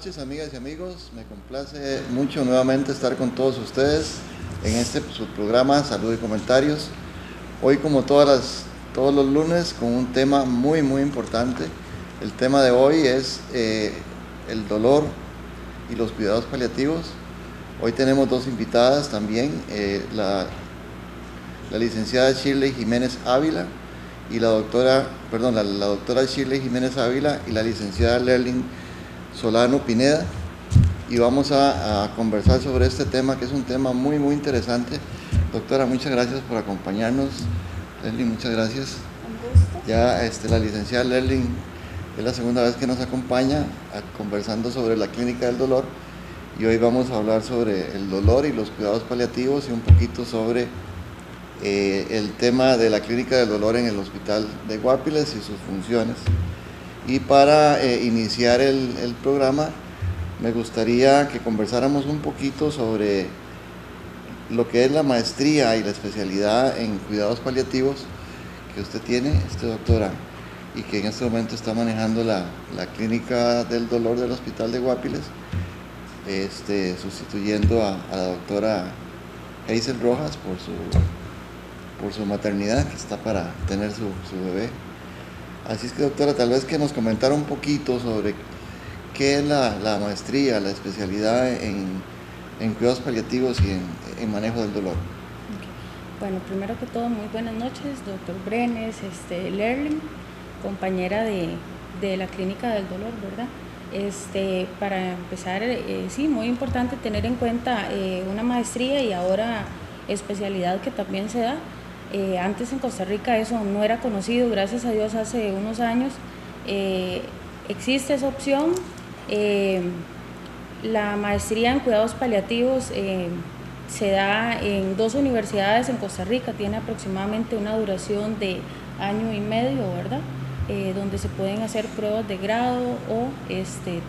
noches, amigas y amigos. Me complace mucho nuevamente estar con todos ustedes en su programa Salud y Comentarios. Hoy, como todos los lunes, con un tema muy importante. El tema de hoy es el dolor y los cuidados paliativos. Hoy tenemos dos invitadas también, la licenciada Shirley Jiménez Ávila y la doctora Shirley Jiménez Ávila y la licenciada Lerlin Solano Pineda, y vamos a conversar sobre este tema, que es un tema muy interesante. Doctora, muchas gracias por acompañarnos. Lerlin, muchas gracias. Un gusto. Ya la licenciada Lerlin es la segunda vez que nos acompaña conversando sobre la clínica del dolor, y hoy vamos a hablar sobre el dolor y los cuidados paliativos y un poquito sobre el tema de la clínica del dolor en el hospital de Guapiles y sus funciones. Y para iniciar el programa, me gustaría que conversáramos un poquito sobre lo que es la maestría y la especialidad en cuidados paliativos que usted tiene, doctora, y que en este momento está manejando la clínica del dolor del hospital de Guapiles, sustituyendo a la doctora Hazel Rojas por su maternidad, que está para tener su bebé. Así es que, doctora, tal vez que nos comentara un poquito sobre qué es la maestría, la especialidad en cuidados paliativos y en manejo del dolor. Okay. Bueno, primero que todo, muy buenas noches, doctor Brenes, Lerlin, compañera de la clínica del dolor, ¿verdad? Para empezar, sí, muy importante tener en cuenta una maestría y ahora especialidad que también se da. Antes en Costa Rica eso no era conocido, gracias a Dios hace unos años existe esa opción. La maestría en cuidados paliativos se da en dos universidades en Costa Rica, tiene aproximadamente una duración de año y medio, ¿verdad? Donde se pueden hacer pruebas de grado o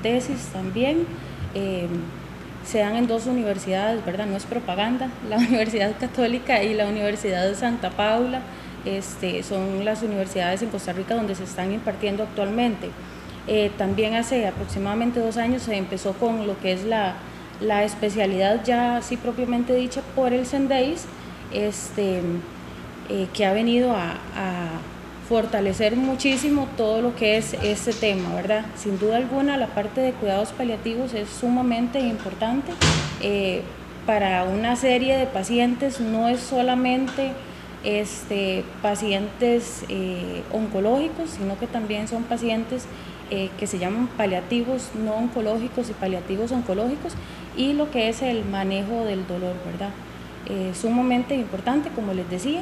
tesis también. Se dan en dos universidades, ¿verdad? No es propaganda, la Universidad Católica y la Universidad de Santa Paula son las universidades en Costa Rica donde se están impartiendo actualmente. También hace aproximadamente 2 años se empezó con lo que es la especialidad ya así propiamente dicha por el CENDEIS, que ha venido a fortalecer muchísimo todo lo que es este tema, ¿verdad? Sin duda alguna, la parte de cuidados paliativos es sumamente importante para una serie de pacientes. No es solamente pacientes oncológicos, sino que también son pacientes que se llaman paliativos no oncológicos y paliativos oncológicos, y lo que es el manejo del dolor, ¿verdad? Sumamente importante, como les decía.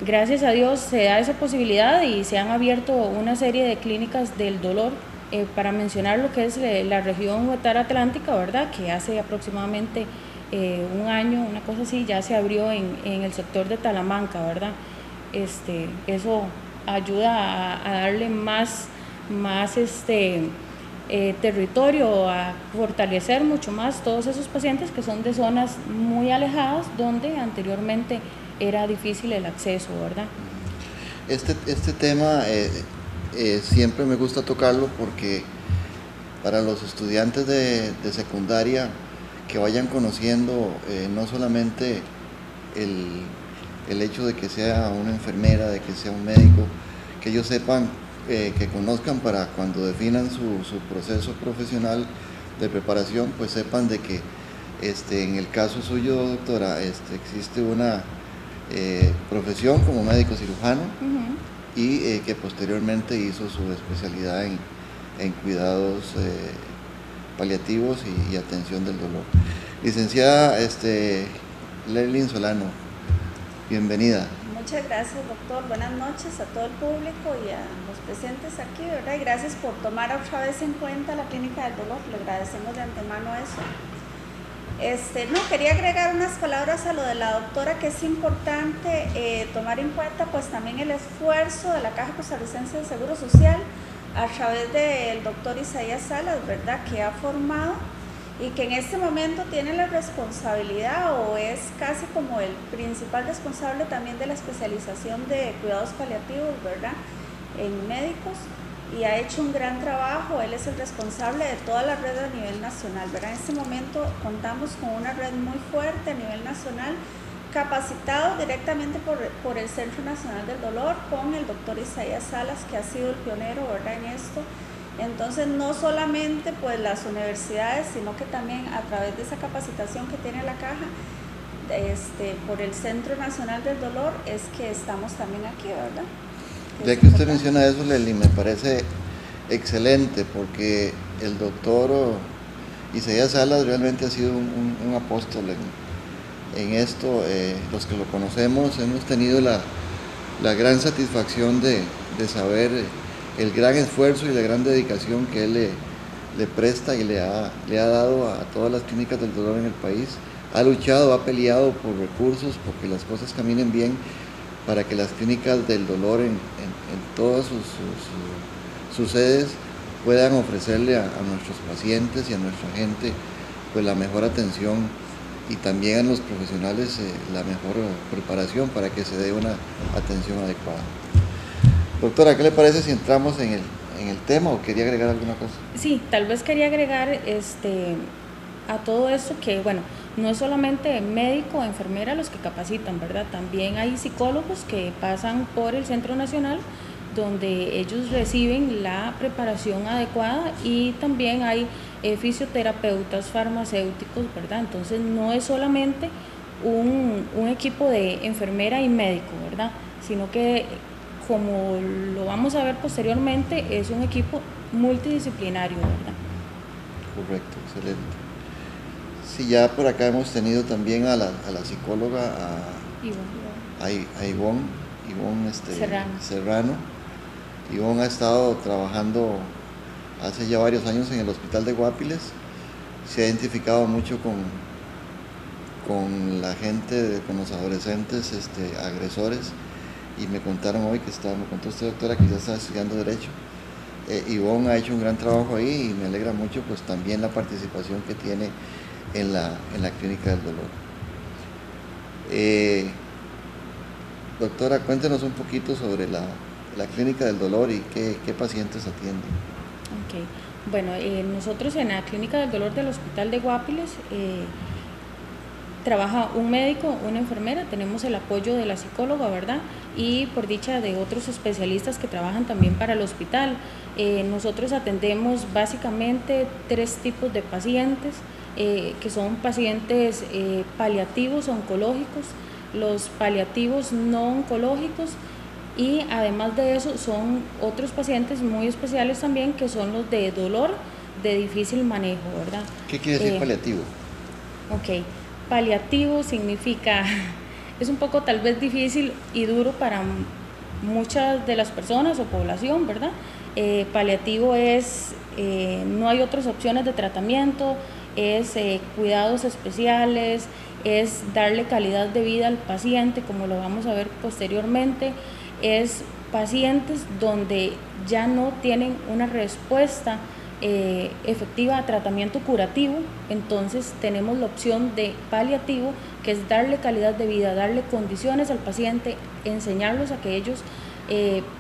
Gracias a Dios se da esa posibilidad y se han abierto una serie de clínicas del dolor, para mencionar lo que es la región Huetar Atlántica, ¿verdad? Que hace aproximadamente 1 año, una cosa así, ya se abrió en el sector de Talamanca, ¿verdad? Eso ayuda a darle más territorio, a fortalecer mucho más todos esos pacientes que son de zonas muy alejadas donde anteriormente era difícil el acceso, ¿verdad? Este tema siempre me gusta tocarlo porque para los estudiantes de secundaria que vayan conociendo no solamente el hecho de que sea una enfermera, de que sea un médico, que ellos sepan, que conozcan para cuando definan su proceso profesional de preparación, pues sepan de que en el caso suyo, doctora, existe una profesión como médico cirujano. Uh-huh. Y que posteriormente hizo su especialidad en cuidados paliativos y atención del dolor. Licenciada Lerlin Solano, bienvenida. Muchas gracias, doctor. Buenas noches a todo el público y a los presentes aquí, ¿verdad? Y gracias por tomar otra vez en cuenta la clínica del dolor. Le agradecemos de antemano eso. Quería agregar unas palabras a lo de la doctora, que es importante tomar en cuenta pues también el esfuerzo de la Caja Costarricense de Seguro Social a través del doctor Isaías Salas, ¿verdad? Que ha formado y que en este momento tiene la responsabilidad o es casi como el principal responsable también de la especialización de cuidados paliativos, ¿verdad? En médicos. y ha hecho un gran trabajo. Él es el responsable de toda la red a nivel nacional, ¿verdad? En este momento contamos con una red muy fuerte a nivel nacional, capacitado directamente por el Centro Nacional del Dolor, con el doctor Isaías Salas, que ha sido el pionero, ¿verdad?, en esto. Entonces, no solamente pues las universidades, sino que también a través de esa capacitación que tiene la caja, por el Centro Nacional del Dolor, es que estamos también aquí, ¿verdad? Ya que usted menciona eso, Lely, me parece excelente, porque el doctor Isaías Salas realmente ha sido un apóstol en esto. Los que lo conocemos hemos tenido la gran satisfacción de saber el gran esfuerzo y la gran dedicación que él le presta y le ha dado a todas las clínicas del dolor en el país. Ha luchado, ha peleado por recursos, porque las cosas caminen bien, para que las clínicas del dolor en todas sus sedes puedan ofrecerle a nuestros pacientes y a nuestra gente pues la mejor atención, y también a los profesionales la mejor preparación para que se dé una atención adecuada. Doctora, ¿qué le parece si entramos en el tema, o quería agregar alguna cosa? Sí, tal vez quería agregar a todo esto que, bueno, no es solamente médico o enfermera los que capacitan, ¿verdad? También hay psicólogos que pasan por el Centro Nacional, donde ellos reciben la preparación adecuada, y también hay fisioterapeutas, farmacéuticos, ¿verdad? Entonces no es solamente un equipo de enfermera y médico, ¿verdad? Sino que, como lo vamos a ver posteriormente, es un equipo multidisciplinario, ¿verdad? Correcto, excelente. Sí, ya por acá hemos tenido también a la psicóloga, a Ivonne Serrano. Ivonne ha estado trabajando hace ya varios años en el hospital de Guapiles. Se ha identificado mucho con la gente, con los adolescentes agresores, y me contaron hoy me contó usted, doctora, que ya está estudiando Derecho. Ivonne ha hecho un gran trabajo ahí, y me alegra mucho pues también la participación que tiene en la Clínica del Dolor. Doctora, cuéntenos un poquito sobre la Clínica del Dolor y qué pacientes atienden. Okay. Bueno, nosotros en la Clínica del Dolor del Hospital de Guapiles trabaja un médico, una enfermera, tenemos el apoyo de la psicóloga, ¿verdad? Y por dicha de otros especialistas que trabajan también para el hospital. Nosotros atendemos básicamente 3 tipos de pacientes, que son pacientes paliativos oncológicos, los paliativos no oncológicos, y además de eso son otros pacientes muy especiales también, que son los de dolor de difícil manejo, ¿verdad? ¿Qué quiere decir paliativo? Ok, paliativo significa, es un poco tal vez difícil y duro para muchas de las personas o población, ¿verdad? Paliativo es, no hay otras opciones de tratamiento, es cuidados especiales, es darle calidad de vida al paciente, como lo vamos a ver posteriormente. Es pacientes donde ya no tienen una respuesta efectiva a tratamiento curativo, entonces tenemos la opción de paliativo, que es darle calidad de vida, darle condiciones al paciente, enseñarlos a que ellos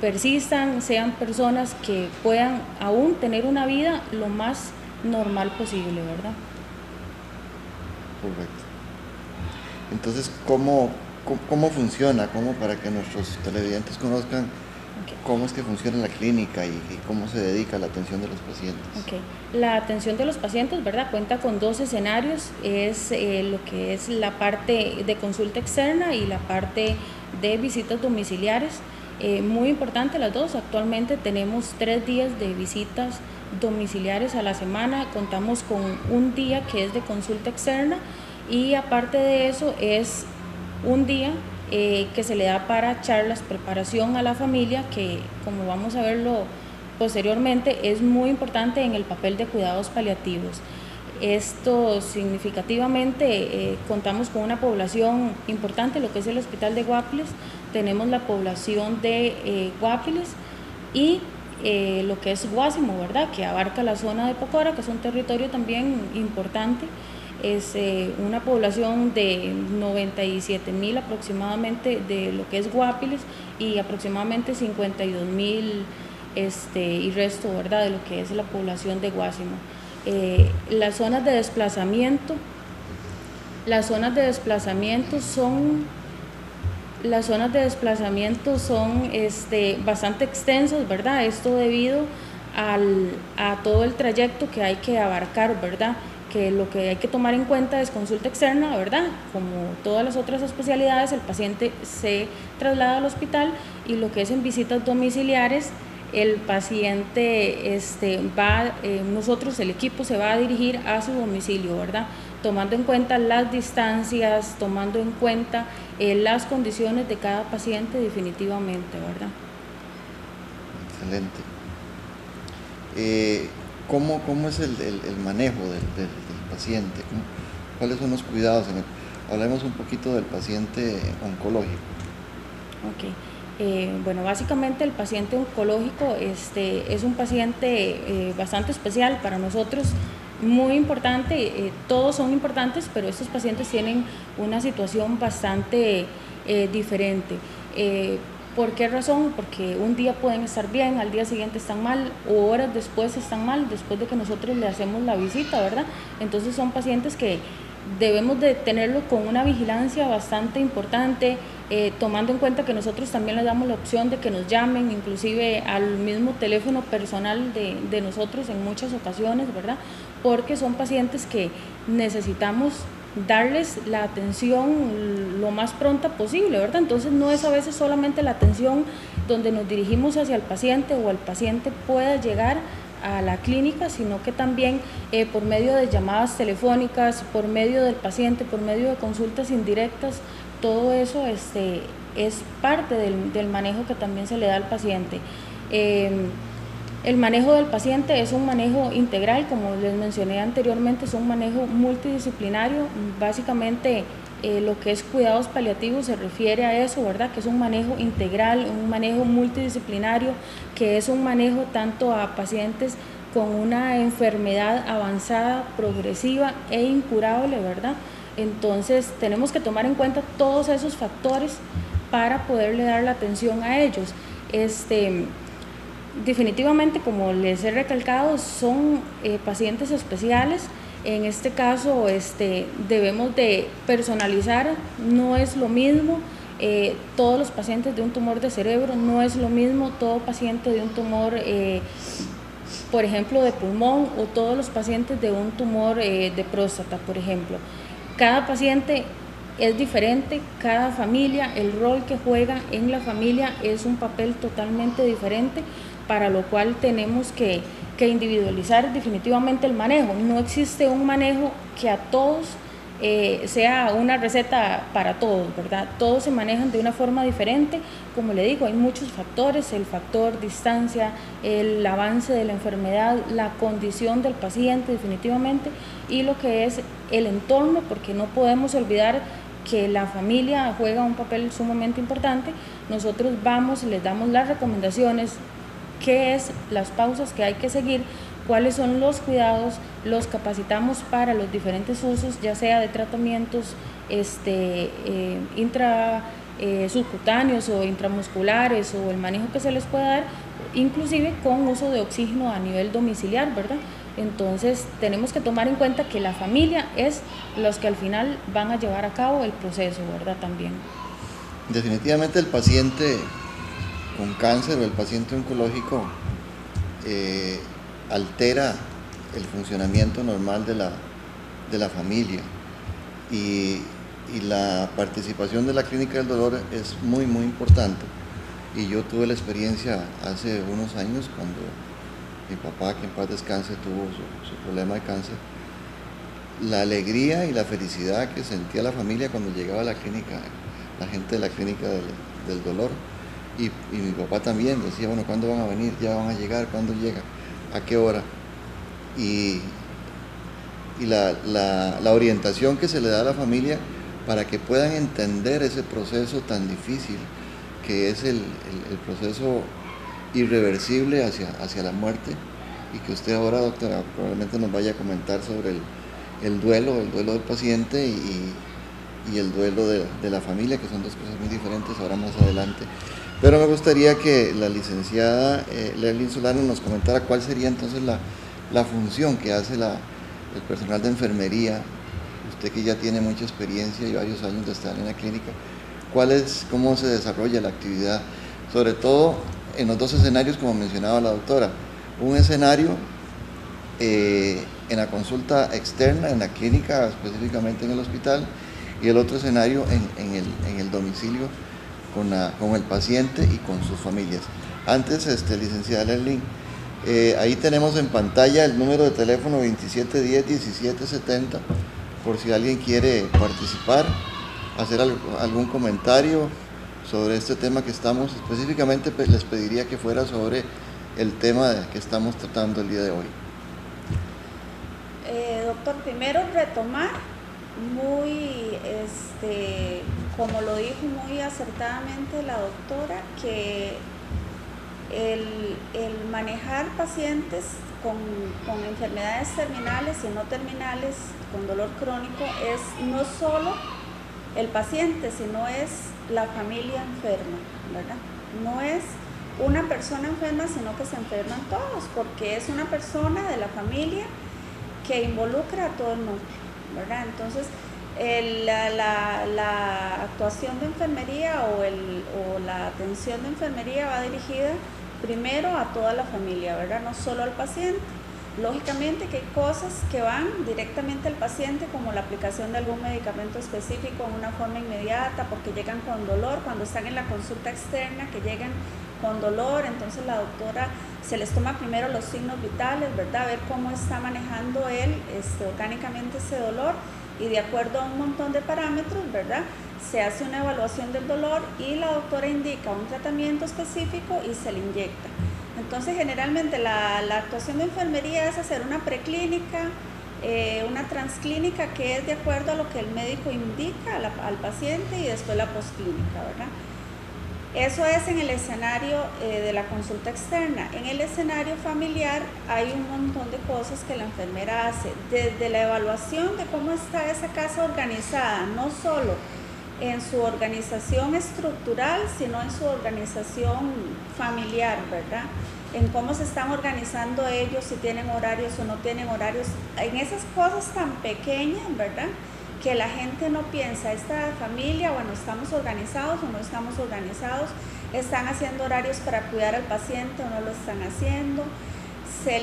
persistan, sean personas que puedan aún tener una vida lo más normal posible, ¿verdad? Correcto. Entonces, ¿cómo funciona? ¿Cómo, para que nuestros televidentes conozcan cómo es que funciona la clínica y cómo se dedica a la atención de los pacientes? Okay. La atención de los pacientes, ¿verdad?, cuenta con 2 escenarios, es lo que es la parte de consulta externa y la parte de visitas domiciliares. Muy importante las dos. Actualmente tenemos 3 días de visitas domiciliares a la semana, contamos con un día que es de consulta externa, y aparte de eso es un día que se le da para charlas, preparación a la familia, que como vamos a verlo posteriormente es muy importante en el papel de cuidados paliativos. Esto significativamente contamos con una población importante, lo que es el Hospital de Guapiles. Tenemos la población de Guapiles y lo que es Guásimo, ¿verdad?, que abarca la zona de Pocora, que es un territorio también importante. Es una población de 97,000 aproximadamente de lo que es Guapiles, y aproximadamente 52,000 y resto, ¿verdad?, de lo que es la población de Guásimo. Las zonas de desplazamiento son bastante extensas, ¿verdad? Esto debido a todo el trayecto que hay que abarcar, ¿verdad? Que lo que hay que tomar en cuenta es consulta externa, ¿verdad? Como todas las otras especialidades, el paciente se traslada al hospital, y lo que es en visitas domiciliares, el paciente nosotros, el equipo, se va a dirigir a su domicilio, ¿verdad? Tomando en cuenta las distancias, tomando en cuenta las condiciones de cada paciente definitivamente, ¿verdad? Excelente. ¿Cómo es el manejo del paciente? ¿Cuáles son los cuidados? Hablemos un poquito del paciente oncológico. Ok. Bueno, básicamente el paciente oncológico es un paciente bastante especial para nosotros, muy importante. Todos son importantes, pero estos pacientes tienen una situación bastante diferente. ¿Por qué razón? Porque un día pueden estar bien, al día siguiente están mal, o horas después están mal, después de que nosotros le hacemos la visita, ¿verdad? Entonces son pacientes que debemos de tenerlo con una vigilancia bastante importante, tomando en cuenta que nosotros también les damos la opción de que nos llamen, inclusive al mismo teléfono personal de nosotros en muchas ocasiones, ¿verdad? Porque son pacientes que necesitamos darles la atención lo más pronta posible, ¿verdad? Entonces no es a veces solamente la atención donde nos dirigimos hacia el paciente o el paciente pueda llegar a la clínica, sino que también por medio de llamadas telefónicas, por medio del paciente, por medio de consultas indirectas, todo eso es parte del manejo que también se le da al paciente. El manejo del paciente es un manejo integral, como les mencioné anteriormente, es un manejo multidisciplinario. Básicamente lo que es cuidados paliativos se refiere a eso, ¿verdad? Que es un manejo integral, un manejo multidisciplinario, que es un manejo tanto a pacientes con una enfermedad avanzada, progresiva e incurable, ¿verdad? Entonces tenemos que tomar en cuenta todos esos factores para poderle dar la atención a ellos. Definitivamente, como les he recalcado, son pacientes especiales. En este caso debemos de personalizar, no es lo mismo todos los pacientes de un tumor de cerebro, no es lo mismo todo paciente de un tumor, por ejemplo, de pulmón, o todos los pacientes de un tumor de próstata, por ejemplo. Cada paciente es diferente, cada familia, el rol que juega en la familia es un papel totalmente diferente, para lo cual tenemos que individualizar definitivamente el manejo. No existe un manejo que a todos sea una receta para todos, ¿verdad? Todos se manejan de una forma diferente. Como le digo, hay muchos factores: el factor distancia, el avance de la enfermedad, la condición del paciente definitivamente, y lo que es el entorno, porque no podemos olvidar que la familia juega un papel sumamente importante. Nosotros les damos las recomendaciones, qué es las pausas que hay que seguir, cuáles son los cuidados, los capacitamos para los diferentes usos, ya sea de tratamientos subcutáneos o intramusculares, o el manejo que se les pueda dar, inclusive con uso de oxígeno a nivel domiciliar, ¿verdad? Entonces tenemos que tomar en cuenta que la familia es los que al final van a llevar a cabo el proceso, ¿verdad? También. Definitivamente el paciente con cáncer o el paciente oncológico altera el funcionamiento normal de la familia, y la participación de la Clínica del Dolor es muy muy importante. Y yo tuve la experiencia hace unos años cuando mi papá, que en paz descanse, tuvo su problema de cáncer. La alegría y la felicidad que sentía la familia cuando llegaba a la clínica, la gente de la Clínica del Dolor. Y mi papá también decía, bueno, ¿cuándo van a venir? ¿Ya van a llegar? ¿Cuándo llega? ¿A qué hora? Y la orientación que se le da a la familia para que puedan entender ese proceso tan difícil que es el proceso irreversible hacia la muerte, y que usted ahora, doctora, probablemente nos vaya a comentar sobre el duelo del paciente y el duelo de la familia, que son dos cosas muy diferentes ahora más adelante. Pero me gustaría que la licenciada Lerlyn Solano nos comentara cuál sería entonces la función que hace el personal de enfermería, usted que ya tiene mucha experiencia y varios años de estar en la clínica, cómo se desarrolla la actividad, sobre todo en los dos escenarios como mencionaba la doctora, un escenario en la consulta externa, en la clínica, específicamente en el hospital, y el otro escenario en el domicilio con el paciente y con sus familias. Antes, licenciada Lerlyn, ahí tenemos en pantalla el número de teléfono 2710-1770, por si alguien quiere participar, hacer algún comentario sobre este tema que estamos, específicamente les pediría que fuera sobre el tema que estamos tratando el día de hoy. Doctor, primero retomar como lo dijo muy acertadamente la doctora, que el manejar pacientes con enfermedades terminales y no terminales, con dolor crónico, es no solo el paciente, sino es la familia enferma, ¿verdad? No es una persona enferma, sino que se enferman todos, porque es una persona de la familia que involucra a todo el mundo, ¿verdad? Entonces, la actuación de enfermería o la atención de enfermería va dirigida primero a toda la familia, ¿verdad? No solo al paciente. Lógicamente que hay cosas que van directamente al paciente, como la aplicación de algún medicamento específico en una forma inmediata, porque llegan con dolor, cuando están en la consulta externa, que llegan con dolor, entonces la doctora se les toma primero los signos vitales, ¿verdad? Ver cómo está manejando él orgánicamente ese dolor, y de acuerdo a un montón de parámetros, ¿verdad?, se hace una evaluación del dolor y la doctora indica un tratamiento específico y se le inyecta. Entonces, generalmente la actuación de enfermería es hacer una preclínica, una transclínica, que es de acuerdo a lo que el médico indica al paciente, y después la postclínica, ¿verdad? Eso es en el escenario de la consulta externa. En el escenario familiar hay un montón de cosas que la enfermera hace, desde la evaluación de cómo está esa casa organizada, no solo en su organización estructural, sino en su organización familiar, ¿verdad? En cómo se están organizando ellos, si tienen horarios o no tienen horarios, en esas cosas tan pequeñas, ¿verdad?, que la gente no piensa, esta familia, bueno, estamos organizados o no estamos organizados, están haciendo horarios para cuidar al paciente o no lo están haciendo, se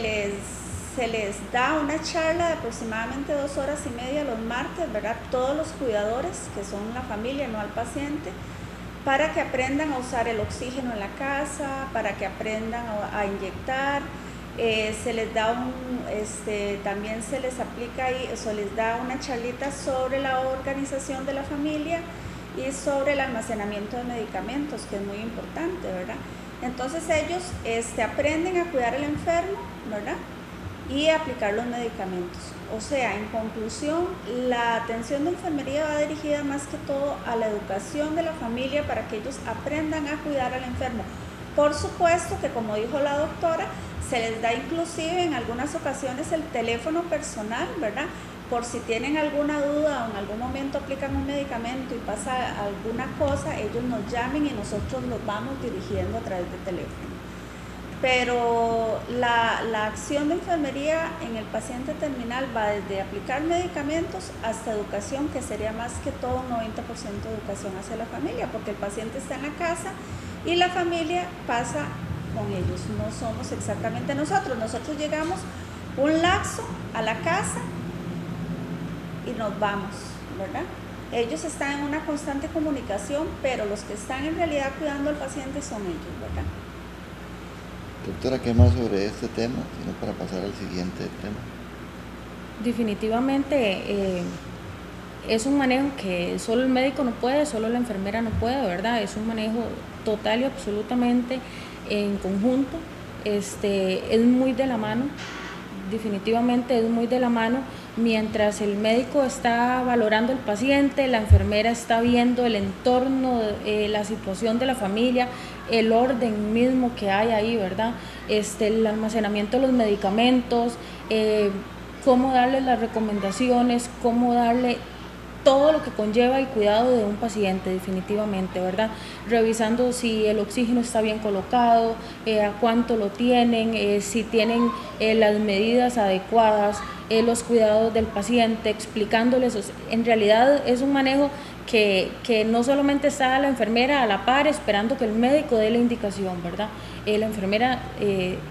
les da una charla de aproximadamente 2 horas y media los martes, ¿verdad?, todos los cuidadores, que son la familia, no al paciente, para que aprendan a usar el oxígeno en la casa, para que aprendan a inyectar. Se les da también se les aplica ahí, se les da una charlita sobre la organización de la familia y sobre el almacenamiento de medicamentos, que es muy importante, ¿verdad? Entonces ellos aprenden a cuidar al enfermo, ¿verdad?, y aplicar los medicamentos. O sea, en conclusión, la atención de enfermería va dirigida más que todo a la educación de la familia para que ellos aprendan a cuidar al enfermo. Por supuesto que, como dijo la doctora, se les da inclusive en algunas ocasiones el teléfono personal, ¿verdad?, por si tienen alguna duda o en algún momento aplican un medicamento y pasa alguna cosa, ellos nos llamen y nosotros los vamos dirigiendo a través de teléfono. Pero la acción de enfermería en el paciente terminal va desde aplicar medicamentos hasta educación, que sería más que todo un 90% de educación hacia la familia, porque el paciente está en la casa y la familia pasa con ellos, no somos exactamente nosotros llegamos un lapso a la casa y nos vamos, ¿verdad? Ellos están en una constante comunicación, pero los que están en realidad cuidando al paciente son ellos, ¿verdad? Doctora, ¿qué más sobre este tema? Sino para pasar al siguiente tema. Definitivamente es un manejo que solo el médico no puede, solo la enfermera no puede, ¿verdad? Es un manejo total y absolutamente en conjunto. Es muy de la mano, definitivamente es muy de la mano. Mientras el médico está valorando al paciente, la enfermera está viendo el entorno, la situación de la familia, el orden mismo que hay ahí, ¿verdad? El almacenamiento de los medicamentos, cómo darle las recomendaciones, cómo darle todo lo que conlleva el cuidado de un paciente, definitivamente, ¿verdad? Revisando si el oxígeno está bien colocado, a cuánto lo tienen, si tienen las medidas adecuadas, los cuidados del paciente, explicándoles. En realidad es un manejo que no solamente está la enfermera a la par esperando que el médico dé la indicación, ¿verdad? La enfermera,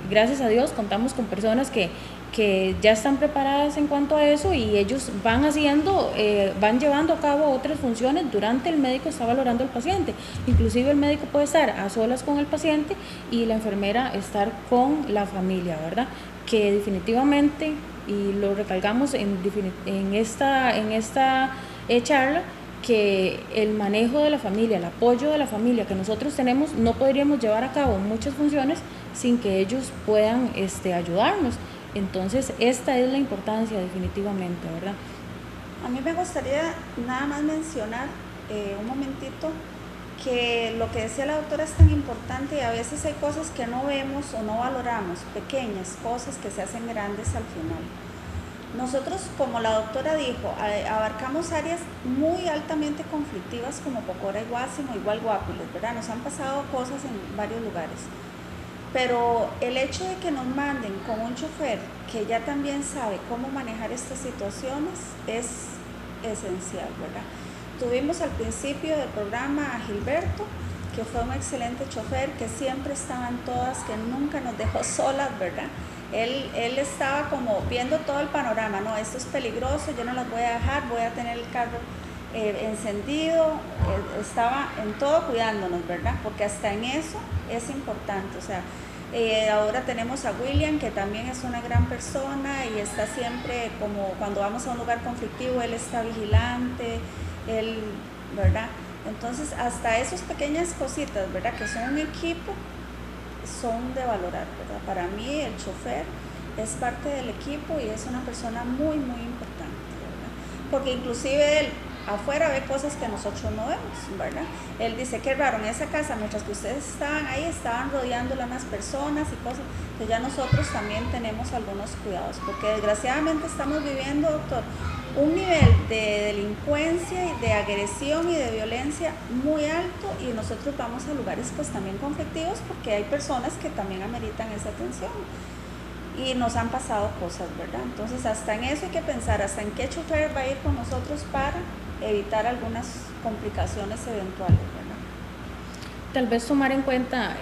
gracias a Dios, contamos con personas que ya están preparadas en cuanto a eso, y ellos van llevando a cabo otras funciones durante el médico está valorando al paciente. Inclusive el médico puede estar a solas con el paciente y la enfermera estar con la familia, ¿verdad? Que definitivamente, y lo recalcamos en esta charla, que el manejo de la familia, el apoyo de la familia que nosotros tenemos, no podríamos llevar a cabo muchas funciones sin que ellos puedan ayudarnos. Entonces, esta es la importancia definitivamente, ¿verdad? A mí me gustaría nada más mencionar un momentito que lo que decía la doctora es tan importante, y a veces hay cosas que no vemos o no valoramos, pequeñas cosas que se hacen grandes al final. Nosotros, como la doctora dijo, abarcamos áreas muy altamente conflictivas como Pocora y Guásimo, igual Guápiles, ¿verdad? Nos han pasado cosas en varios lugares. Pero el hecho de que nos manden con un chofer que ya también sabe cómo manejar estas situaciones es esencial, ¿verdad? Tuvimos al principio del programa a Gilberto, que fue un excelente chofer, que siempre estaba en todas, que nunca nos dejó solas, ¿verdad? Él estaba como viendo todo el panorama, no, esto es peligroso, yo no las voy a dejar, voy a tener el carro encendido, estaba en todo cuidándonos, ¿verdad? Porque hasta en eso es importante, o sea, ahora tenemos a William, que también es una gran persona y está siempre, como cuando vamos a un lugar conflictivo, él está vigilante, él, ¿verdad? Entonces, hasta esas pequeñas cositas, ¿verdad? Que son un equipo, son de valorar, ¿verdad? Para mí el chofer es parte del equipo y es una persona muy, muy importante, ¿verdad? Porque inclusive él afuera ve cosas que nosotros no vemos, ¿verdad? Él dice, qué raro, en esa casa, mientras que ustedes estaban ahí, estaban rodeándola unas personas y cosas, que ya nosotros también tenemos algunos cuidados, porque desgraciadamente estamos viviendo, doctor, un nivel de delincuencia y de agresión y de violencia muy alto, y nosotros vamos a lugares pues también conflictivos porque hay personas que también ameritan esa atención y nos han pasado cosas, ¿verdad? Entonces hasta en eso hay que pensar, hasta en qué chofer va a ir con nosotros para evitar algunas complicaciones eventuales, ¿verdad? Tal vez tomar en cuenta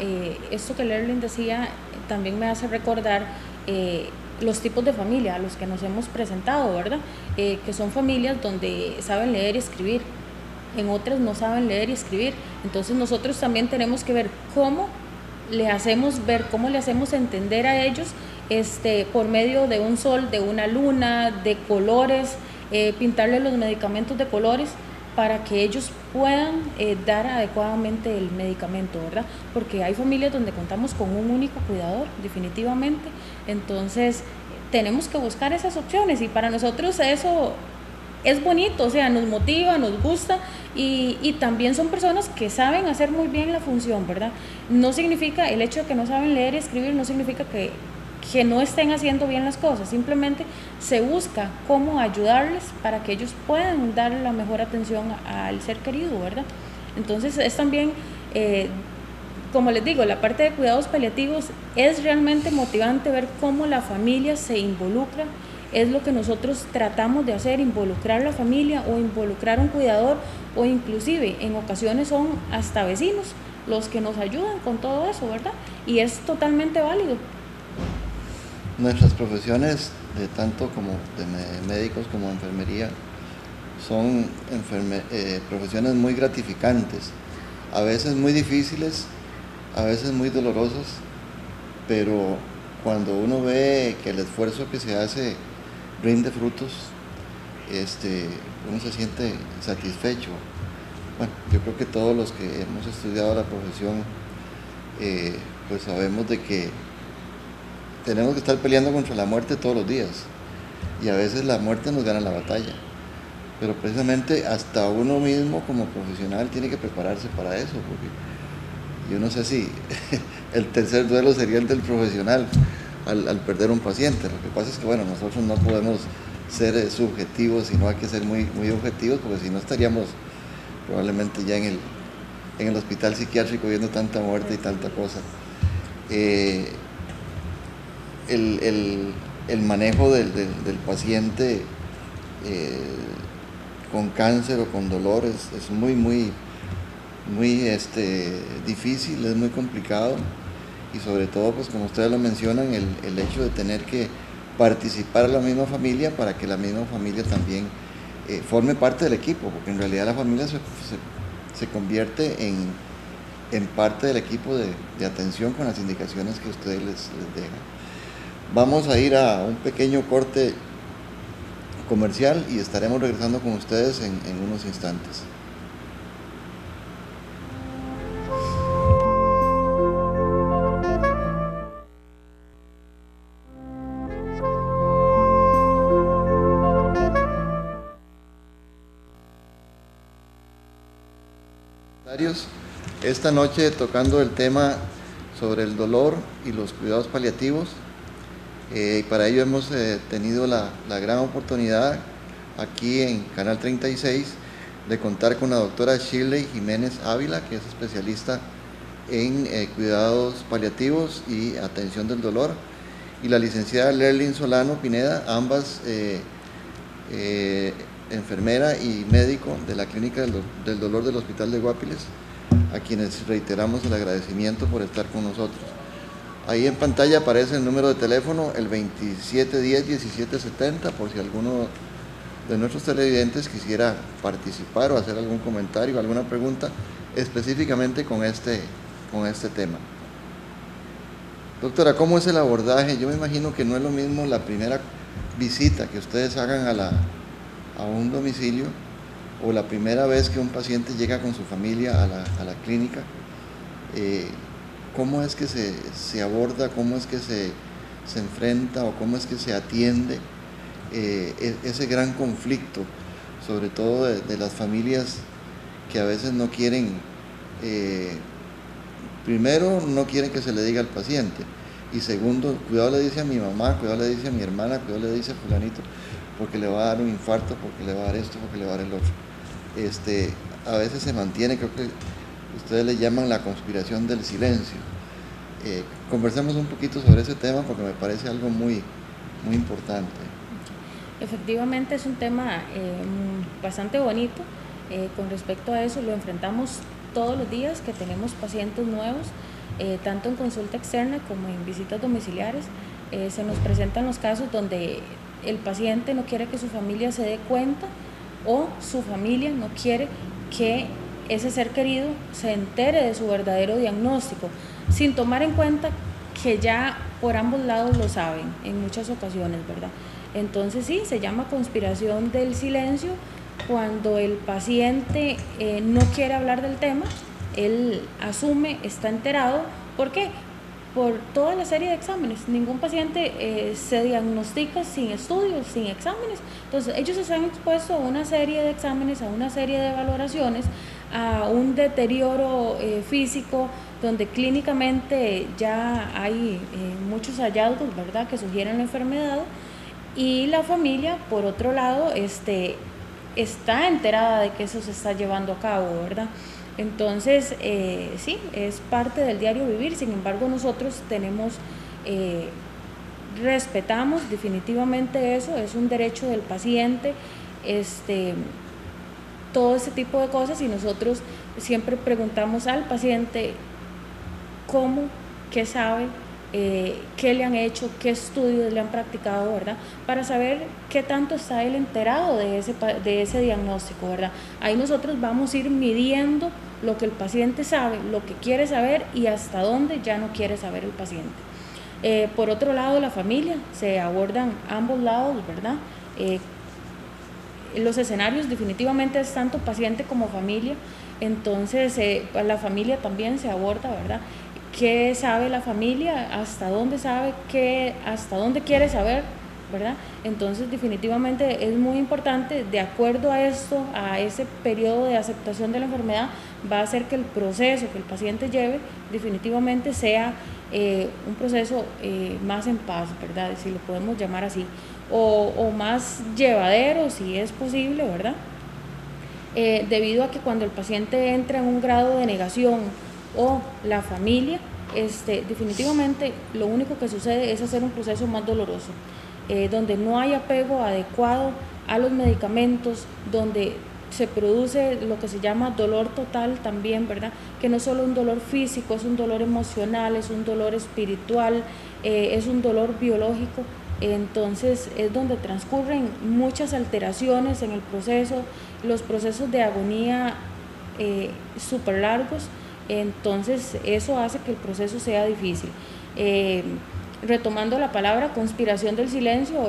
esto que Lerlin decía también me hace recordar los tipos de familia a los que nos hemos presentado, ¿verdad? Que son familias donde saben leer y escribir, en otras no saben leer y escribir. Entonces nosotros también tenemos que ver cómo le hacemos entender a ellos por medio de un sol, de una luna, de colores, pintarle los medicamentos de colores para que ellos puedan dar adecuadamente el medicamento, ¿verdad? Porque hay familias donde contamos con un único cuidador, definitivamente. Entonces, tenemos que buscar esas opciones y para nosotros eso es bonito, o sea, nos motiva, nos gusta y también son personas que saben hacer muy bien la función, ¿verdad? No significa, el hecho de que no saben leer y escribir no significa que no estén haciendo bien las cosas, simplemente se busca cómo ayudarles para que ellos puedan dar la mejor atención al ser querido, ¿verdad? Entonces es también, como les digo, la parte de cuidados paliativos es realmente motivante ver cómo la familia se involucra, es lo que nosotros tratamos de hacer, involucrar a la familia o involucrar a un cuidador o inclusive en ocasiones son hasta vecinos los que nos ayudan con todo eso, ¿verdad? Y es totalmente válido. Nuestras profesiones, de tanto como de médicos como enfermería, son profesiones muy gratificantes, a veces muy difíciles, a veces muy dolorosas, pero cuando uno ve que el esfuerzo que se hace rinde frutos, uno se siente satisfecho. Bueno, yo creo que todos los que hemos estudiado la profesión, pues sabemos de que tenemos que estar peleando contra la muerte todos los días y a veces la muerte nos gana la batalla, pero precisamente hasta uno mismo como profesional tiene que prepararse para eso, porque yo no sé si el tercer duelo sería el del profesional al perder un paciente. Lo que pasa es que bueno, nosotros no podemos ser subjetivos, sino hay que ser muy, muy objetivos, porque si no estaríamos probablemente ya en el hospital psiquiátrico viendo tanta muerte y tanta cosa. El manejo del paciente con cáncer o con dolor es muy, muy, muy difícil, es muy complicado, y sobre todo, pues como ustedes lo mencionan, el hecho de tener que participar a la misma familia para que la misma familia también forme parte del equipo, porque en realidad la familia se convierte en parte del equipo de atención con las indicaciones que ustedes les dejan. Vamos a ir a un pequeño corte comercial y estaremos regresando con ustedes en unos instantes. Esta noche tocando el tema sobre el dolor y los cuidados paliativos. Para ello hemos tenido la gran oportunidad aquí en Canal 36 de contar con la doctora Shirley Jiménez Ávila, que es especialista en cuidados paliativos y atención del dolor, y la licenciada Lerlin Solano Pineda, ambas enfermera y médico de la Clínica del Dolor del Hospital de Guapiles, a quienes reiteramos el agradecimiento por estar con nosotros. Ahí en pantalla aparece el número de teléfono, el 2710-1770, por si alguno de nuestros televidentes quisiera participar o hacer algún comentario, alguna pregunta específicamente con este tema. Doctora, ¿cómo es el abordaje? Yo me imagino que no es lo mismo la primera visita que ustedes hagan a un domicilio o la primera vez que un paciente llega con su familia a la clínica. ¿Cómo es que se aborda, cómo es que se enfrenta o cómo es que se atiende ese gran conflicto, sobre todo de las familias que a veces no quieren, primero no quieren que se le diga al paciente, y segundo, cuidado le dice a mi mamá, cuidado le dice a mi hermana, cuidado le dice a fulanito, porque le va a dar un infarto, porque le va a dar esto, porque le va a dar el otro. A veces se mantiene, creo que ustedes le llaman la conspiración del silencio. Conversemos un poquito sobre ese tema porque me parece algo muy, muy importante. Efectivamente es un tema bastante bonito. Con respecto a eso, lo enfrentamos todos los días que tenemos pacientes nuevos, tanto en consulta externa como en visitas domiciliares. Se nos presentan los casos donde el paciente no quiere que su familia se dé cuenta, o su familia no quiere que ese ser querido se entere de su verdadero diagnóstico, sin tomar en cuenta que ya por ambos lados lo saben en muchas ocasiones, ¿verdad? Entonces sí, se llama conspiración del silencio cuando el paciente no quiere hablar del tema. Él asume, está enterado. ¿Por qué? Por toda la serie de exámenes. Ningún paciente se diagnostica sin estudios, sin exámenes. Entonces ellos están expuestos a una serie de exámenes, a una serie de valoraciones, a un deterioro físico, donde clínicamente ya hay muchos hallazgos, ¿verdad?, que sugieren la enfermedad, y la familia, por otro lado, está enterada de que eso se está llevando a cabo, ¿verdad? Entonces, sí, es parte del diario vivir. Sin embargo, nosotros respetamos definitivamente eso, es un derecho del paciente, todo ese tipo de cosas, y nosotros siempre preguntamos al paciente cómo, qué sabe, qué le han hecho, qué estudios le han practicado, ¿verdad? Para saber qué tanto está él enterado de ese diagnóstico, ¿verdad? Ahí nosotros vamos a ir midiendo lo que el paciente sabe, lo que quiere saber y hasta dónde ya no quiere saber el paciente. Por otro lado, la familia, se abordan ambos lados, ¿verdad? Los escenarios definitivamente es tanto paciente como familia, entonces la familia también se aborda, ¿verdad? ¿Qué sabe la familia? ¿Hasta dónde sabe? ¿Hasta dónde quiere saber? ¿Verdad? Entonces definitivamente es muy importante, de acuerdo a esto, a ese periodo de aceptación de la enfermedad, va a hacer que el proceso que el paciente lleve definitivamente sea un proceso más en paz, ¿verdad? Si lo podemos llamar así, o más llevadero, si es posible, ¿verdad? Debido a que cuando el paciente entra en un grado de negación o la familia, definitivamente lo único que sucede es hacer un proceso más doloroso, donde no hay apego adecuado a los medicamentos, donde se produce lo que se llama dolor total también, ¿verdad? Que no es solo un dolor físico, es un dolor emocional, es un dolor espiritual, es un dolor biológico. Entonces es donde transcurren muchas alteraciones en el proceso, los procesos de agonía súper largos, entonces eso hace que el proceso sea difícil. Retomando la palabra conspiración del silencio,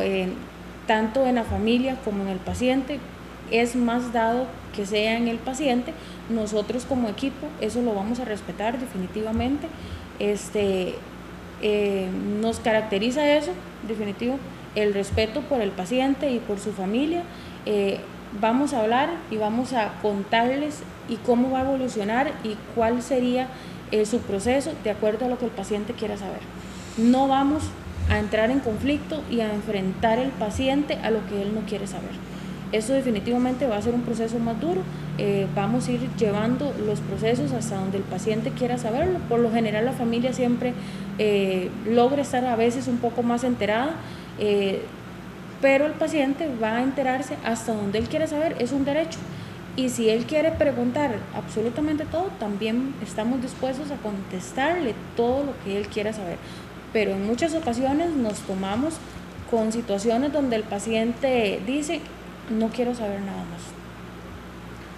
tanto en la familia como en el paciente, es más dado que sea en el paciente. Nosotros como equipo eso lo vamos a respetar definitivamente. Nos caracteriza eso, definitivo, el respeto por el paciente y por su familia. Vamos a hablar y vamos a contarles y cómo va a evolucionar y cuál sería su proceso de acuerdo a lo que el paciente quiera saber. No vamos a entrar en conflicto y a enfrentar el paciente a lo que él no quiere saber. Eso definitivamente va a ser un proceso más duro. Vamos a ir llevando los procesos hasta donde el paciente quiera saberlo. Por lo general la familia siempre logra estar a veces un poco más enterada, pero el paciente va a enterarse hasta donde él quiera saber, es un derecho. Y si él quiere preguntar absolutamente todo, también estamos dispuestos a contestarle todo lo que él quiera saber. Pero en muchas ocasiones nos tomamos con situaciones donde el paciente dice: no quiero saber nada más,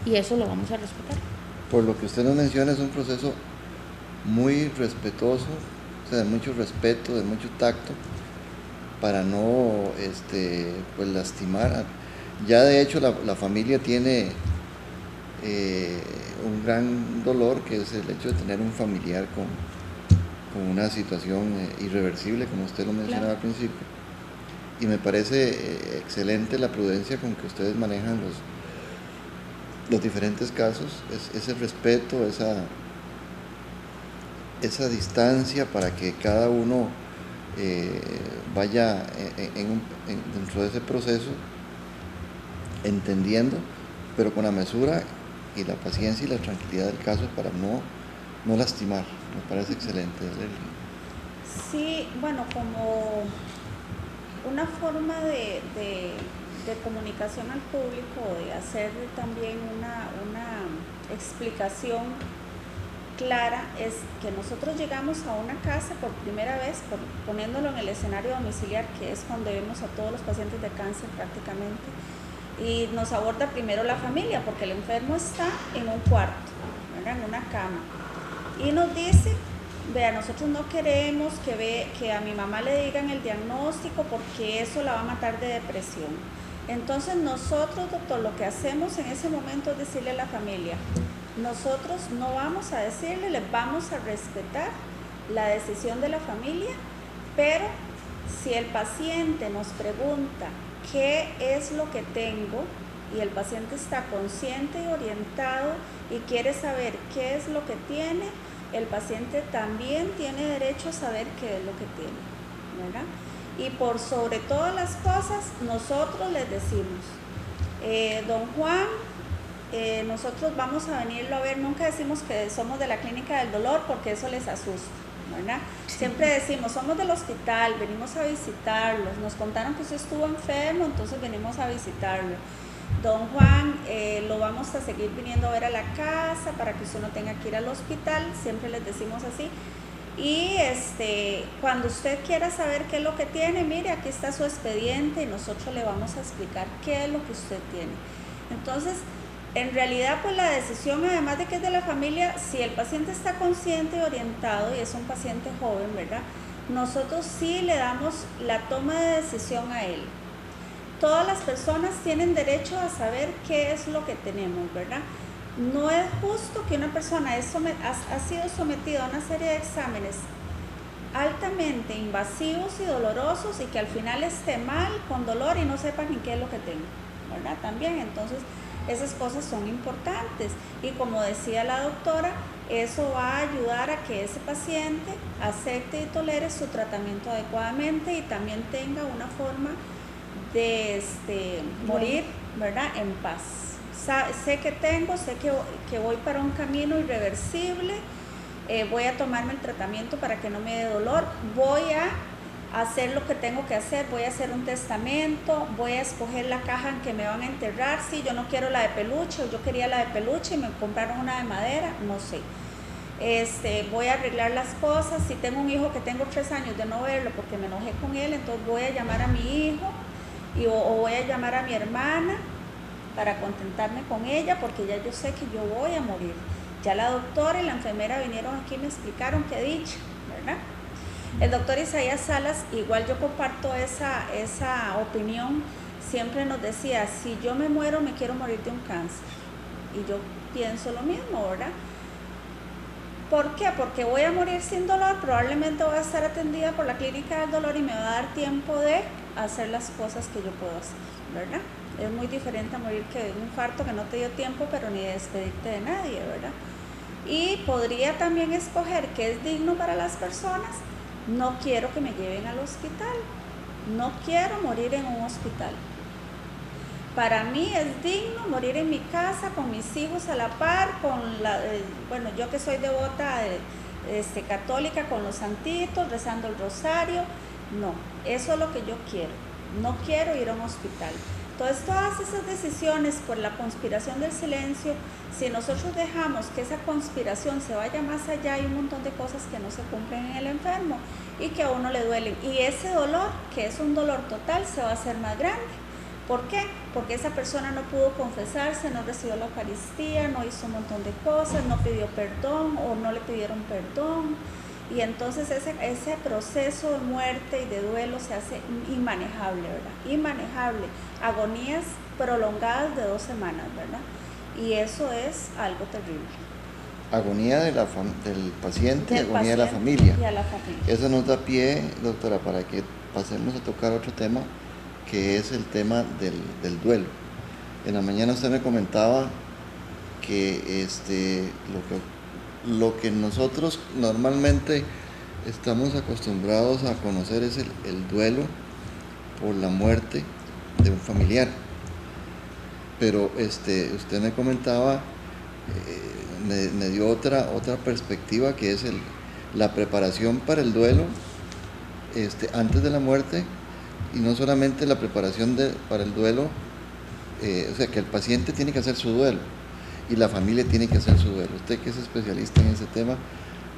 y eso lo vamos a respetar. Por lo que usted nos menciona, es un proceso muy respetuoso, o sea, de mucho respeto, de mucho tacto, para no pues lastimar. Ya de hecho la familia tiene un gran dolor, que es el hecho de tener un familiar con una situación irreversible, como usted lo mencionaba al principio. Y me parece excelente la prudencia con que ustedes manejan los diferentes casos, ese respeto, esa distancia para que cada uno vaya dentro de ese proceso entendiendo, pero con la mesura y la paciencia y la tranquilidad del caso para no lastimar. Me parece excelente. Sí, bueno, como una forma de comunicación al público, de hacer también una explicación clara, es que nosotros llegamos a una casa por primera vez, poniéndolo en el escenario domiciliar, que es donde vemos a todos los pacientes de cáncer prácticamente, y nos aborda primero la familia, porque el enfermo está en un cuarto, ¿verdad?, en una cama, y nos dice: vea, nosotros no queremos que a mi mamá le digan el diagnóstico porque eso la va a matar de depresión. Entonces nosotros, doctor, lo que hacemos en ese momento es decirle a la familia: nosotros no vamos a decirle, les vamos a respetar la decisión de la familia, pero si el paciente nos pregunta qué es lo que tengo y el paciente está consciente y orientado y quiere saber qué es lo que tiene, el paciente también tiene derecho a saber qué es lo que tiene, ¿verdad? Y por sobre todas las cosas, nosotros les decimos: don Juan, nosotros vamos a venirlo a ver. Nunca decimos que somos de la clínica del dolor porque eso les asusta, ¿verdad? Siempre decimos: somos del hospital, venimos a visitarlos, nos contaron que usted estuvo enfermo, entonces venimos a visitarlo. Don Juan, lo vamos a seguir viniendo a ver a la casa para que usted no tenga que ir al hospital, siempre les decimos así. Y cuando usted quiera saber qué es lo que tiene, mire, aquí está su expediente y nosotros le vamos a explicar qué es lo que usted tiene. Entonces, en realidad, pues la decisión, además de que es de la familia, si el paciente está consciente y orientado y es un paciente joven, ¿verdad?, nosotros sí le damos la toma de decisión a él. Todas las personas tienen derecho a saber qué es lo que tenemos, ¿verdad? No es justo que una persona ha sido sometida a una serie de exámenes altamente invasivos y dolorosos y que al final esté mal, con dolor y no sepa ni qué es lo que tengo, ¿verdad? También, entonces, esas cosas son importantes. Y como decía la doctora, Eso va a ayudar a que ese paciente acepte y tolere su tratamiento adecuadamente y también tenga una forma de morir, ¿verdad?, en paz. Sé que voy para un camino irreversible, voy a tomarme el tratamiento para que no me dé dolor, voy a hacer lo que tengo que hacer, voy a hacer un testamento, voy a escoger la caja en que me van a enterrar. Sí, yo no quiero la de peluche, o yo quería la de peluche y me compraron una de madera, no sé. Voy a arreglar las cosas. Si tengo un hijo que tengo 3 años de no verlo porque me enojé con él, entonces voy a llamar a mi hijo o voy a llamar a mi hermana para contentarme con ella, porque ya yo sé que yo voy a morir. Ya la doctora y la enfermera vinieron aquí y me explicaron qué dicha, ¿verdad? El doctor Isaías Salas, igual yo comparto esa opinión, siempre nos decía, si yo me muero me quiero morir de un cáncer. Y yo pienso lo mismo, ¿verdad? ¿Por qué? Porque voy a morir sin dolor, probablemente voy a estar atendida por la clínica del dolor y me va a dar tiempo de hacer las cosas que yo puedo hacer, ¿verdad? Es muy diferente a morir que de un infarto que no te dio tiempo, pero ni de despedirte de nadie, ¿verdad? Y podría también escoger qué es digno para las personas. No quiero que me lleven al hospital, no quiero morir en un hospital. Para mí es digno morir en mi casa con mis hijos a la par, bueno, yo que soy devota católica, con los santitos, rezando el rosario. No, eso es lo que yo quiero, no quiero ir a un hospital. Entonces, todas esas decisiones por la conspiración del silencio, si nosotros dejamos que esa conspiración se vaya más allá, hay un montón de cosas que no se cumplen en el enfermo y que a uno le duelen. Y ese dolor, que es un dolor total, se va a hacer más grande. ¿Por qué? Porque esa persona no pudo confesarse, no recibió la Eucaristía, no hizo un montón de cosas, no pidió perdón o no le pidieron perdón. Y entonces ese proceso de muerte y de duelo se hace inmanejable, ¿verdad? Inmanejable. Agonías prolongadas de 2 semanas, ¿verdad? Y eso es algo terrible. Agonía del paciente y agonía de la familia. Y a la familia. Eso nos da pie, doctora, para que pasemos a tocar otro tema, que es el tema del duelo. En la mañana usted me comentaba que lo que nosotros normalmente estamos acostumbrados a conocer es el duelo por la muerte de un familiar. Pero usted me comentaba, me dio otra perspectiva, que es la preparación para el duelo antes de la muerte, y no solamente la preparación para el duelo, o sea, que el paciente tiene que hacer su duelo y la familia tiene que hacer su duelo. Usted, que es especialista en ese tema,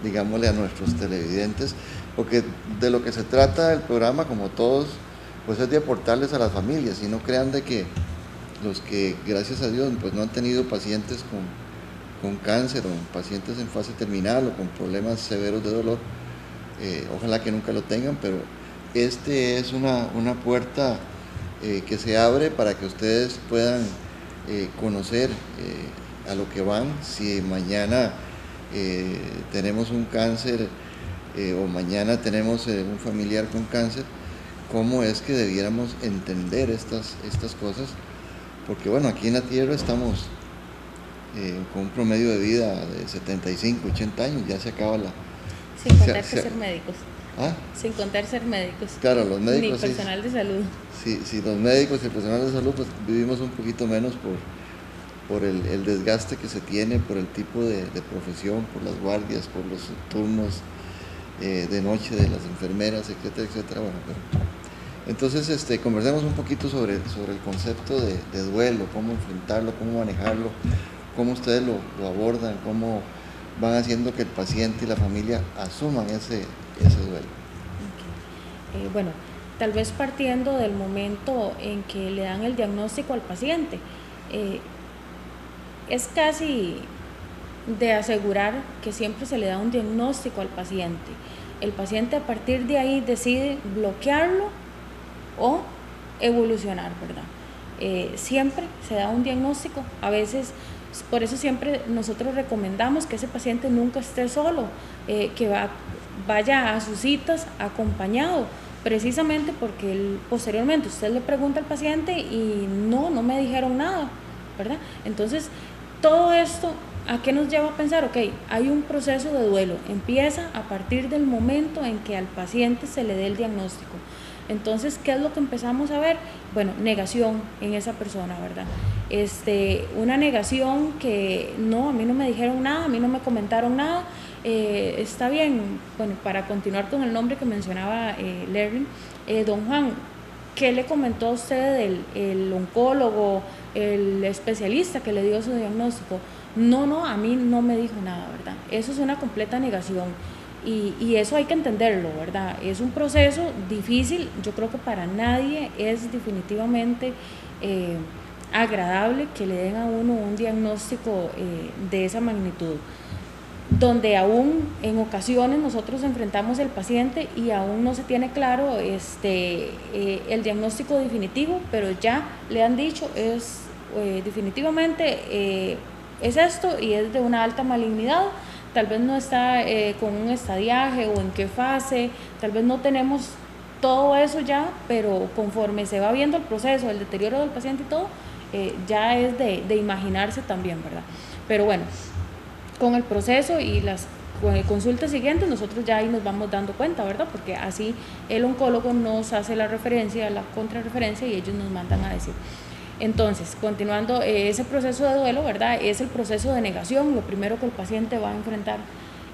digámosle a nuestros televidentes, porque de lo que se trata el programa, como todos, pues es de aportarles a las familias, y no crean de que los que, gracias a Dios, pues no han tenido pacientes con cáncer o pacientes en fase terminal o con problemas severos de dolor, ojalá que nunca lo tengan, pero es una puerta que se abre para que ustedes puedan conocer a lo que van. Si mañana tenemos un cáncer o mañana tenemos un familiar con cáncer, cómo es que debiéramos entender estas cosas, porque bueno, aquí en la Tierra estamos con un promedio de vida de 75, 80 años, ya se acaba la... Sin contar ser médicos. ¿Ah? Sin contar ser médicos. Claro, los médicos... Ni personal de salud. Sí, los médicos y el personal de salud, pues vivimos un poquito menos por el desgaste que se tiene, por el tipo de profesión, por las guardias, por los turnos de noche de las enfermeras, etcétera, etcétera. Bueno, entonces conversemos un poquito sobre el concepto de duelo, cómo enfrentarlo, cómo manejarlo, cómo ustedes lo abordan, cómo van haciendo que el paciente y la familia asuman ese duelo. Okay. Bueno, tal vez partiendo del momento en que le dan el diagnóstico al paciente, es casi de asegurar que siempre se le da un diagnóstico al paciente. El paciente a partir de ahí decide bloquearlo o evolucionar, ¿verdad? Siempre se da un diagnóstico. A veces, por eso siempre nosotros recomendamos que ese paciente nunca esté solo, que vaya a sus citas acompañado, precisamente porque posteriormente usted le pregunta al paciente y no me dijeron nada, ¿verdad? Entonces, todo esto ¿a qué nos lleva a pensar? Ok, hay un proceso de duelo, empieza a partir del momento en que al paciente se le dé el diagnóstico. Entonces, ¿qué es lo que empezamos a ver? Bueno, negación en esa persona, ¿verdad? Una negación que no, a mí no me dijeron nada, a mí no me comentaron nada, está bien. Bueno, para continuar con el nombre que mencionaba Lerling, don Juan, ¿qué le comentó a usted el oncólogo, el especialista que le dio su diagnóstico? No, a mí no me dijo nada, ¿verdad? Eso es una completa negación. Y eso hay que entenderlo, ¿verdad? Es un proceso difícil, yo creo que para nadie es definitivamente agradable que le den a uno un diagnóstico de esa magnitud, donde aún en ocasiones nosotros enfrentamos al paciente y aún no se tiene claro el diagnóstico definitivo, pero ya le han dicho es definitivamente es esto y es de una alta malignidad. Tal vez no está con un estadiaje o en qué fase, tal vez no tenemos todo eso ya, pero conforme se va viendo el proceso, el deterioro del paciente y todo, ya es de imaginarse también, ¿verdad? Pero bueno, con el proceso y las consultas siguientes nosotros ya ahí nos vamos dando cuenta, ¿verdad? Porque así el oncólogo nos hace la referencia, la contrarreferencia y ellos nos mandan a decir. Entonces, continuando, ese proceso de duelo, ¿verdad? Es el proceso de negación, lo primero que el paciente va a enfrentar.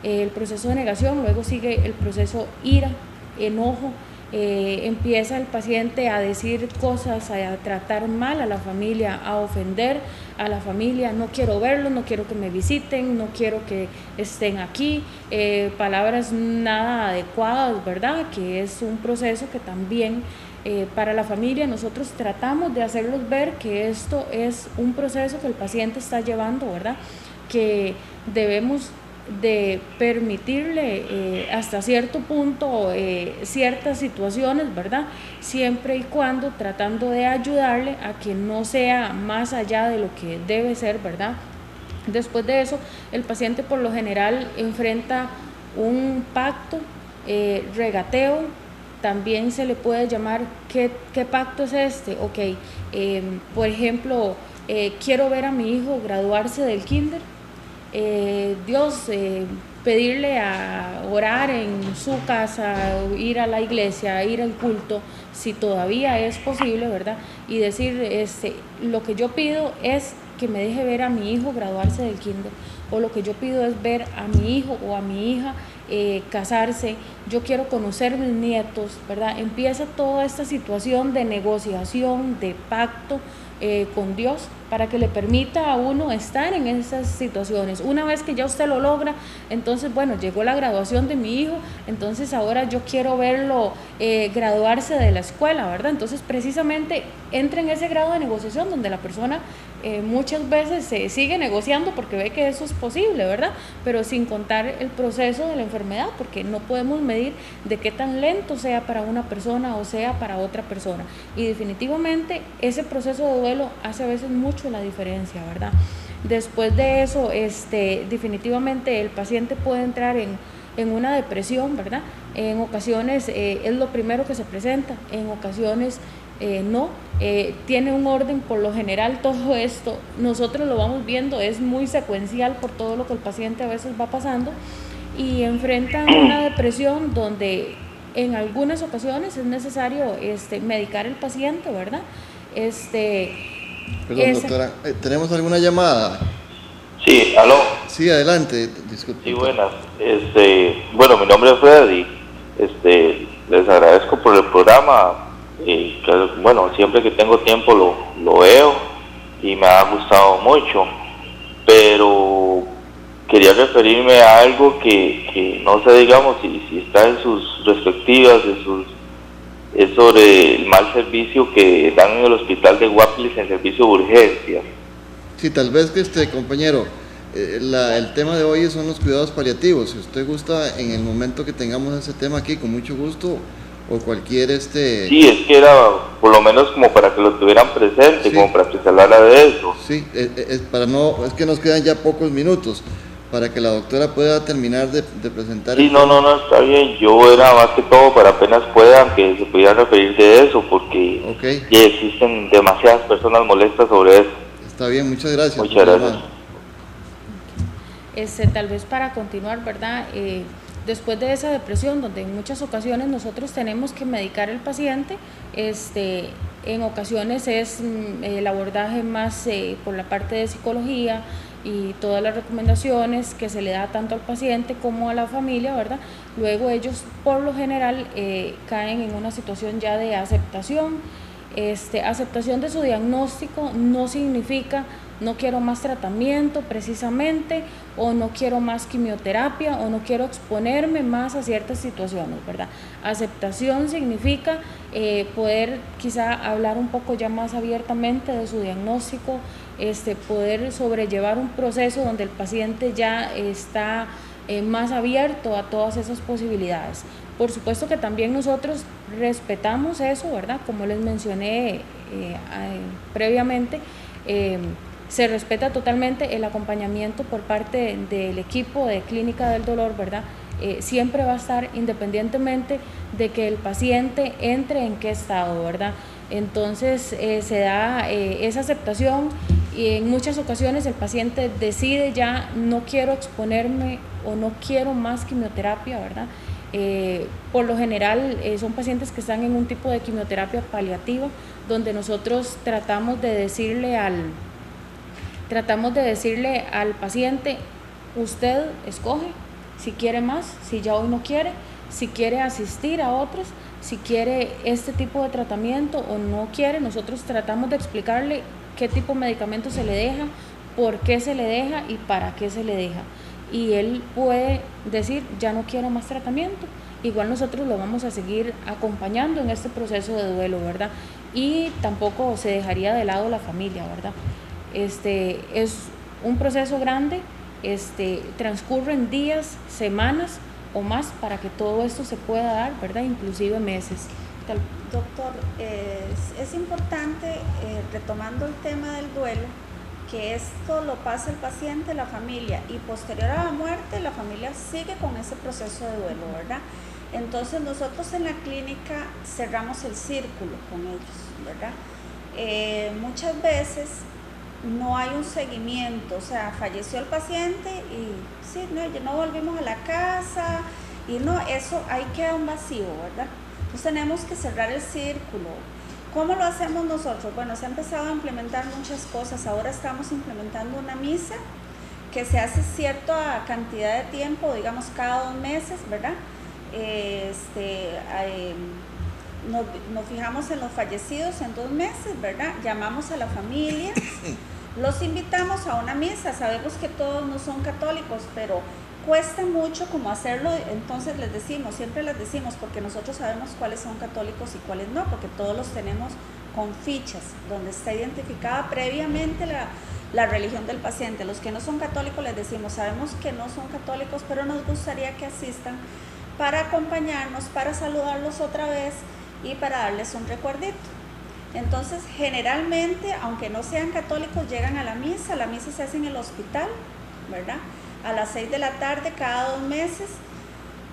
El proceso de negación, luego sigue el proceso ira, enojo, empieza el paciente a decir cosas, a tratar mal a la familia, a ofender a la familia, no quiero verlos, no quiero que me visiten, no quiero que estén aquí, palabras nada adecuadas, ¿verdad? Que es un proceso que también para la familia nosotros tratamos de hacerlos ver que esto es un proceso que el paciente está llevando, ¿verdad? Que debemos de permitirle hasta cierto punto ciertas situaciones, ¿verdad? Siempre y cuando tratando de ayudarle a que no sea más allá de lo que debe ser, ¿verdad? Después de eso, el paciente por lo general enfrenta un pacto, regateo. También se le puede llamar, ¿qué pacto es este? Ok, por ejemplo, quiero ver a mi hijo graduarse del kinder, Dios, pedirle a orar en su casa, ir a la iglesia, ir al culto, si todavía es posible, ¿verdad? Y decir, lo que yo pido es que me deje ver a mi hijo graduarse del kinder, o lo que yo pido es ver a mi hijo o a mi hija casarse, yo quiero conocer mis nietos, ¿verdad? Empieza toda esta situación de negociación, de pacto con Dios, para que le permita a uno estar en esas situaciones. Una vez que ya usted lo logra, entonces, bueno, llegó la graduación de mi hijo, entonces ahora yo quiero verlo graduarse de la escuela, ¿verdad? Entonces, precisamente entra en ese grado de negociación donde la persona muchas veces se sigue negociando porque ve que eso es posible, ¿verdad? Pero sin contar el proceso de la enfermedad, porque no podemos medir de qué tan lento sea para una persona o sea para otra persona. Y definitivamente ese proceso de duelo hace a veces mucho la diferencia, ¿verdad? Después de eso, definitivamente el paciente puede entrar en una depresión, ¿verdad? En ocasiones es lo primero que se presenta, en ocasiones no, tiene un orden. Por lo general todo esto nosotros lo vamos viendo, es muy secuencial por todo lo que el paciente a veces va pasando y enfrentan una depresión donde en algunas ocasiones es necesario medicar al paciente, ¿verdad? Perdón, doctora, ¿tenemos alguna llamada? Sí, aló. Sí, adelante, disculpe. Sí, buenas. Bueno, mi nombre es Freddy. Les agradezco por el programa. Bueno, siempre que tengo tiempo lo veo y me ha gustado mucho, pero quería referirme a algo que no sé, digamos, si está en sus respectivas, es sobre el mal servicio que dan en el hospital de Guapiles en servicio de urgencias. Sí, tal vez que compañero, el tema de hoy son los cuidados paliativos. Si usted gusta, en el momento que tengamos ese tema aquí, con mucho gusto, o cualquier Sí, es que era por lo menos como para que lo tuvieran presente, sí, como para que se hablara de eso. Sí, es que nos quedan ya pocos minutos para que la doctora pueda terminar de presentar. Sí, no, está bien. Yo era más que todo para apenas puedan que se pudieran referir de eso, porque ya existen demasiadas personas molestas sobre eso. Está bien, muchas gracias. Muchas gracias. Tal vez para continuar, ¿verdad? Después de esa depresión, donde en muchas ocasiones nosotros tenemos que medicar al paciente, en ocasiones es el abordaje más por la parte de psicología y todas las recomendaciones que se le da tanto al paciente como a la familia, ¿verdad? Luego ellos por lo general caen en una situación ya de aceptación. Aceptación de su diagnóstico no significa no quiero más tratamiento precisamente, o no quiero más quimioterapia, o no quiero exponerme más a ciertas situaciones, ¿verdad? Aceptación significa poder quizá hablar un poco ya más abiertamente de su diagnóstico, poder sobrellevar un proceso donde el paciente ya está más abierto a todas esas posibilidades. Por supuesto que también nosotros respetamos eso, ¿verdad? Como les mencioné previamente, se respeta totalmente el acompañamiento por parte del equipo de Clínica del Dolor, ¿verdad? Siempre va a estar independientemente de que el paciente entre en qué estado, ¿verdad? Entonces se da esa aceptación y en muchas ocasiones el paciente decide ya no quiero exponerme o no quiero más quimioterapia, ¿verdad? Por lo general son pacientes que están en un tipo de quimioterapia paliativa donde nosotros tratamos de decirle al paciente, usted escoge si quiere más, si ya hoy no quiere, si quiere asistir a otros, si quiere este tipo de tratamiento o no quiere. Nosotros tratamos de explicarle qué tipo de medicamento se le deja, por qué se le deja y para qué se le deja. Y él puede decir, ya no quiero más tratamiento. Igual nosotros lo vamos a seguir acompañando en este proceso de duelo, ¿verdad? Y tampoco se dejaría de lado la familia, ¿verdad? Es un proceso grande, transcurren días, semanas o más para que todo esto se pueda dar, ¿verdad? Inclusive meses. Doctor, es importante, retomando el tema del duelo, que esto lo pasa el paciente, la familia, y posterior a la muerte la familia sigue con ese proceso de duelo, ¿verdad? Entonces nosotros en la clínica cerramos el círculo con ellos, ¿verdad? Muchas veces no hay un seguimiento, o sea, falleció el paciente y sí, no volvimos a la casa y no, eso ahí queda un vacío, ¿verdad? Entonces tenemos que cerrar el círculo. ¿Cómo lo hacemos nosotros? Bueno, se ha empezado a implementar muchas cosas. Ahora estamos implementando una misa que se hace cierta cantidad de tiempo, digamos cada 2 meses, ¿verdad? Nos fijamos en los fallecidos en 2 meses, ¿verdad? Llamamos a la familia, los invitamos a una misa. Sabemos que todos no son católicos, pero cuesta mucho como hacerlo, entonces siempre les decimos, porque nosotros sabemos cuáles son católicos y cuáles no, porque todos los tenemos con fichas, donde está identificada previamente la religión del paciente. Los que no son católicos les decimos, sabemos que no son católicos, pero nos gustaría que asistan para acompañarnos, para saludarlos otra vez y para darles un recuerdito. Entonces, generalmente, aunque no sean católicos, llegan a la misa se hace en el hospital, ¿verdad? A las 6 de la tarde cada 2 meses,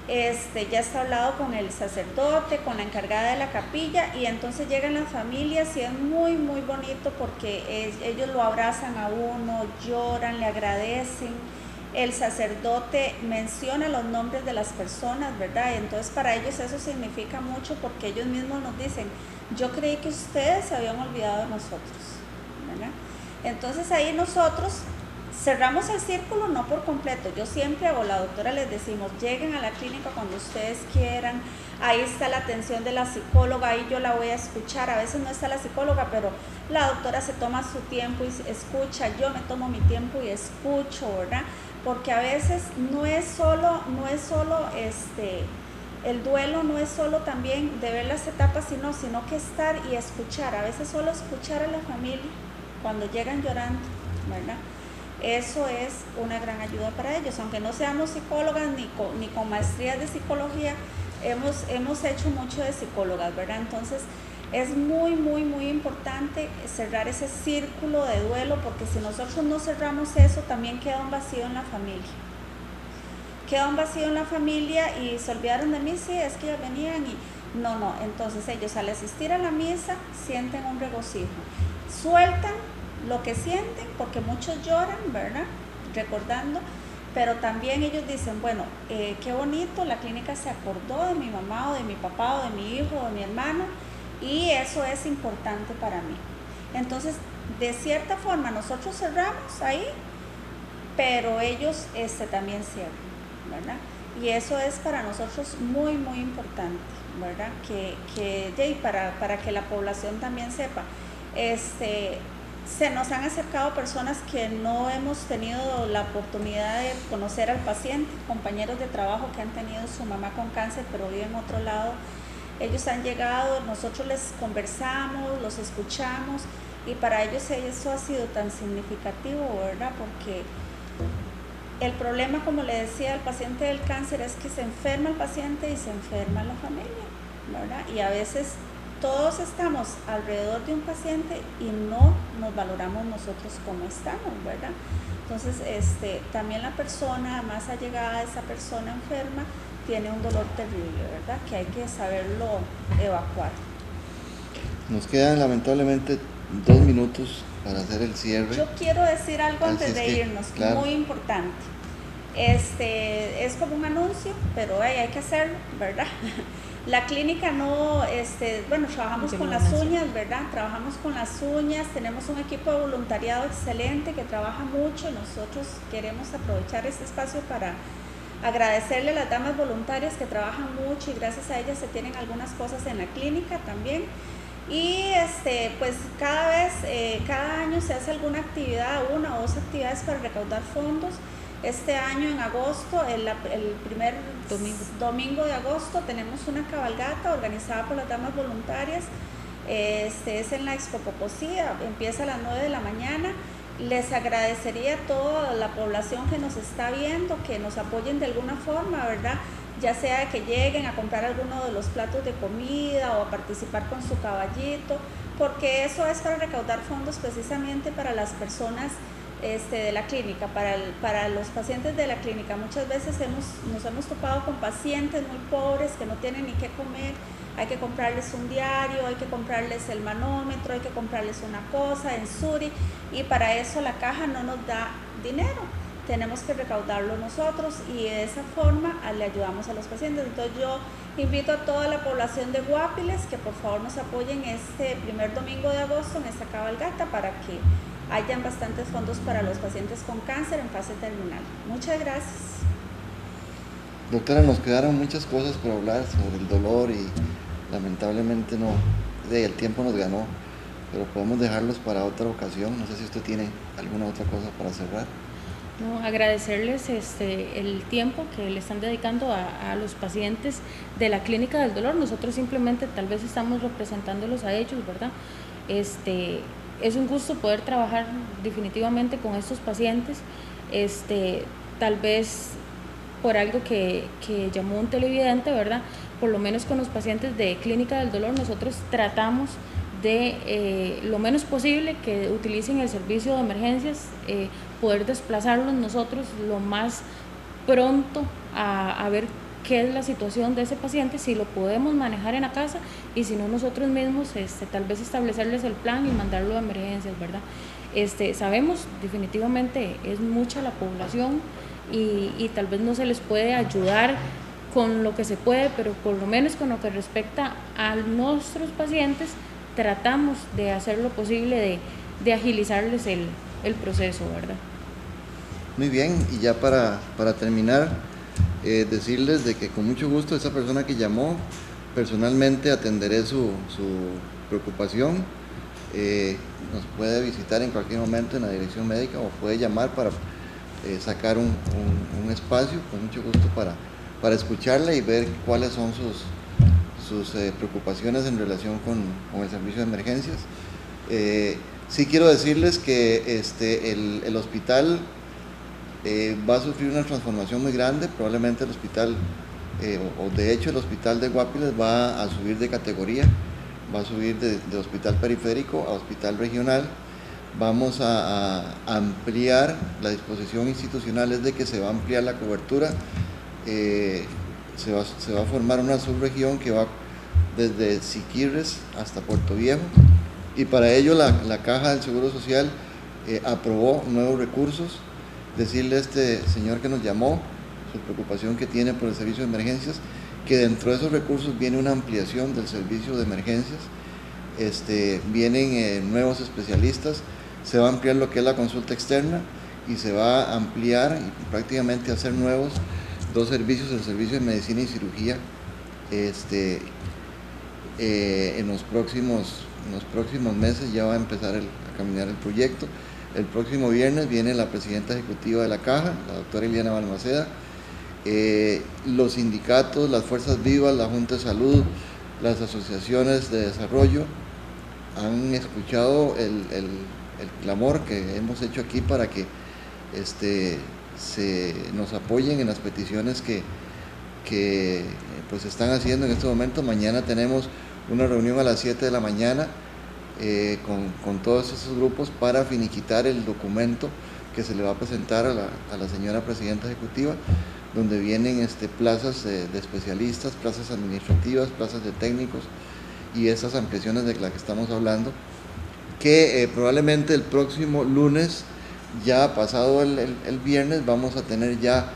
ya está hablado con el sacerdote, con la encargada de la capilla, y entonces llegan las familias y es muy muy bonito porque ellos lo abrazan a uno, lloran, le agradecen. El sacerdote menciona los nombres de las personas, ¿verdad? Y entonces para ellos eso significa mucho porque ellos mismos nos dicen, yo creí que ustedes se habían olvidado de nosotros, ¿verdad? Entonces ahí nosotros cerramos el círculo, no por completo. Yo siempre hago, la doctora les decimos, lleguen a la clínica cuando ustedes quieran, ahí está la atención de la psicóloga, ahí yo la voy a escuchar. A veces no está la psicóloga, pero la doctora se toma su tiempo y escucha, yo me tomo mi tiempo y escucho, ¿verdad? Porque a veces no es solo el duelo, no es solo también de ver las etapas, sino que estar y escuchar. A veces solo escuchar a la familia cuando llegan llorando, ¿verdad? Eso es una gran ayuda para ellos. Aunque no seamos psicólogas ni con maestrías de psicología, hemos hecho mucho de psicólogas, ¿verdad? Entonces es muy, muy, muy importante cerrar ese círculo de duelo, porque si nosotros no cerramos eso, también queda un vacío en la familia. Queda un vacío en la familia y se olvidaron de mí, sí, es que ya venían y... No, entonces ellos al asistir a la misa sienten un regocijo. Sueltan lo que sienten, porque muchos lloran, ¿verdad? Recordando, pero también ellos dicen, bueno, qué bonito, la clínica se acordó de mi mamá o de mi papá o de mi hijo o de mi hermano, y eso es importante para mí. Entonces, de cierta forma nosotros cerramos ahí, pero ellos también cierran, ¿verdad? Y eso es para nosotros muy, muy importante, ¿verdad? Para que la población también sepa. Se nos han acercado personas que no hemos tenido la oportunidad de conocer al paciente, compañeros de trabajo que han tenido su mamá con cáncer pero viven en otro lado. Ellos han llegado, nosotros les conversamos, los escuchamos, y para ellos eso ha sido tan significativo, ¿verdad? Porque el problema, como le decía al paciente del cáncer, es que se enferma el paciente y se enferma la familia, ¿verdad? Y a veces todos estamos alrededor de un paciente y no nos valoramos nosotros como estamos, ¿verdad? Entonces, también la persona más allegada a esa persona enferma tiene un dolor terrible, ¿verdad? Que hay que saberlo evacuar. Nos quedan lamentablemente 2 minutos para hacer el cierre. Yo quiero decir algo antes de irnos, claro, muy importante. Es como un anuncio, pero hay que hacerlo, ¿verdad? La clínica no, trabajamos con las uñas, ¿verdad? Trabajamos con las uñas, tenemos un equipo de voluntariado excelente que trabaja mucho. Nosotros queremos aprovechar este espacio para agradecerle a las damas voluntarias que trabajan mucho, y gracias a ellas se tienen algunas cosas en la clínica también. Y pues cada año se hace alguna actividad, 1 o 2 actividades para recaudar fondos. Este año en agosto, el primer domingo de agosto, tenemos una cabalgata organizada por las damas voluntarias. Es en la Expo Pocosí, empieza a las 9 de la mañana. Les agradecería a toda la población que nos está viendo que nos apoyen de alguna forma, ¿verdad? Ya sea que lleguen a comprar alguno de los platos de comida o a participar con su caballito, porque eso es para recaudar fondos precisamente para las personas de la clínica, para los pacientes de la clínica. Muchas veces nos hemos topado con pacientes muy pobres que no tienen ni qué comer. Hay que comprarles un diario, hay que comprarles el manómetro, hay que comprarles una cosa en Suri, y para eso la caja no nos da dinero. Tenemos que recaudarlo nosotros, y de esa forma le ayudamos a los pacientes. Entonces yo invito a toda la población de Guapiles que por favor nos apoyen este primer domingo de agosto en esta cabalgata para que hayan bastantes fondos para los pacientes con cáncer en fase terminal. Muchas gracias. Doctora, nos quedaron muchas cosas por hablar sobre el dolor y lamentablemente el tiempo nos ganó, pero podemos dejarlos para otra ocasión. No sé si usted tiene alguna otra cosa para cerrar. No, agradecerles el tiempo que le están dedicando a los pacientes de la Clínica del Dolor. Nosotros simplemente tal vez estamos representándolos a ellos, ¿verdad? Es un gusto poder trabajar definitivamente con estos pacientes. Tal vez por algo que llamó un televidente, ¿verdad? Por lo menos con los pacientes de Clínica del Dolor nosotros tratamos de lo menos posible que utilicen el servicio de emergencias, poder desplazarlos nosotros lo más pronto a ver qué es la situación de ese paciente, si lo podemos manejar en la casa, y si no nosotros mismos tal vez establecerles el plan y mandarlo a emergencias, ¿verdad? Sabemos definitivamente es mucha la población y tal vez no se les puede ayudar con lo que se puede, pero por lo menos con lo que respecta a nuestros pacientes tratamos de hacer lo posible de agilizarles el proceso, ¿verdad? Muy bien, y ya para terminar, decirles de que con mucho gusto esa persona que llamó, personalmente atenderé su preocupación. Nos puede visitar en cualquier momento en la dirección médica o puede llamar para sacar un espacio con mucho gusto para escucharla y ver cuáles son sus preocupaciones en relación con el servicio de emergencias. Sí quiero decirles que el hospital va a sufrir una transformación muy grande. Probablemente el hospital, o de hecho el hospital de Guapiles va a subir de categoría, va a subir de hospital periférico a hospital regional. Vamos a ampliar la disposición institucional, es de que se va a ampliar la cobertura, se va a formar una subregión que va desde Siquirres hasta Puerto Viejo, y para ello la Caja del Seguro Social aprobó nuevos recursos. decirle a este señor que nos llamó, su preocupación que tiene por el servicio de emergencias, que dentro de esos recursos viene una ampliación del servicio de emergencias, vienen nuevos especialistas, se va a ampliar lo que es la consulta externa y se va a ampliar y prácticamente hacer nuevos 2 servicios, el servicio de medicina y cirugía, en los próximos meses ya va a empezar a caminar el proyecto. El próximo viernes viene la presidenta ejecutiva de la Caja, la doctora Eliana Balmaceda, los sindicatos, las fuerzas vivas, la Junta de Salud, las asociaciones de desarrollo han escuchado el clamor que hemos hecho aquí para que se nos apoyen en las peticiones que pues están haciendo en este momento. Mañana tenemos una reunión a las 7 de la mañana con todos esos grupos para finiquitar el documento que se le va a presentar a la señora presidenta ejecutiva, donde vienen plazas de especialistas, plazas administrativas, plazas de técnicos y esas ampliaciones de las que estamos hablando, que probablemente el próximo lunes, ya pasado el viernes, vamos a tener ya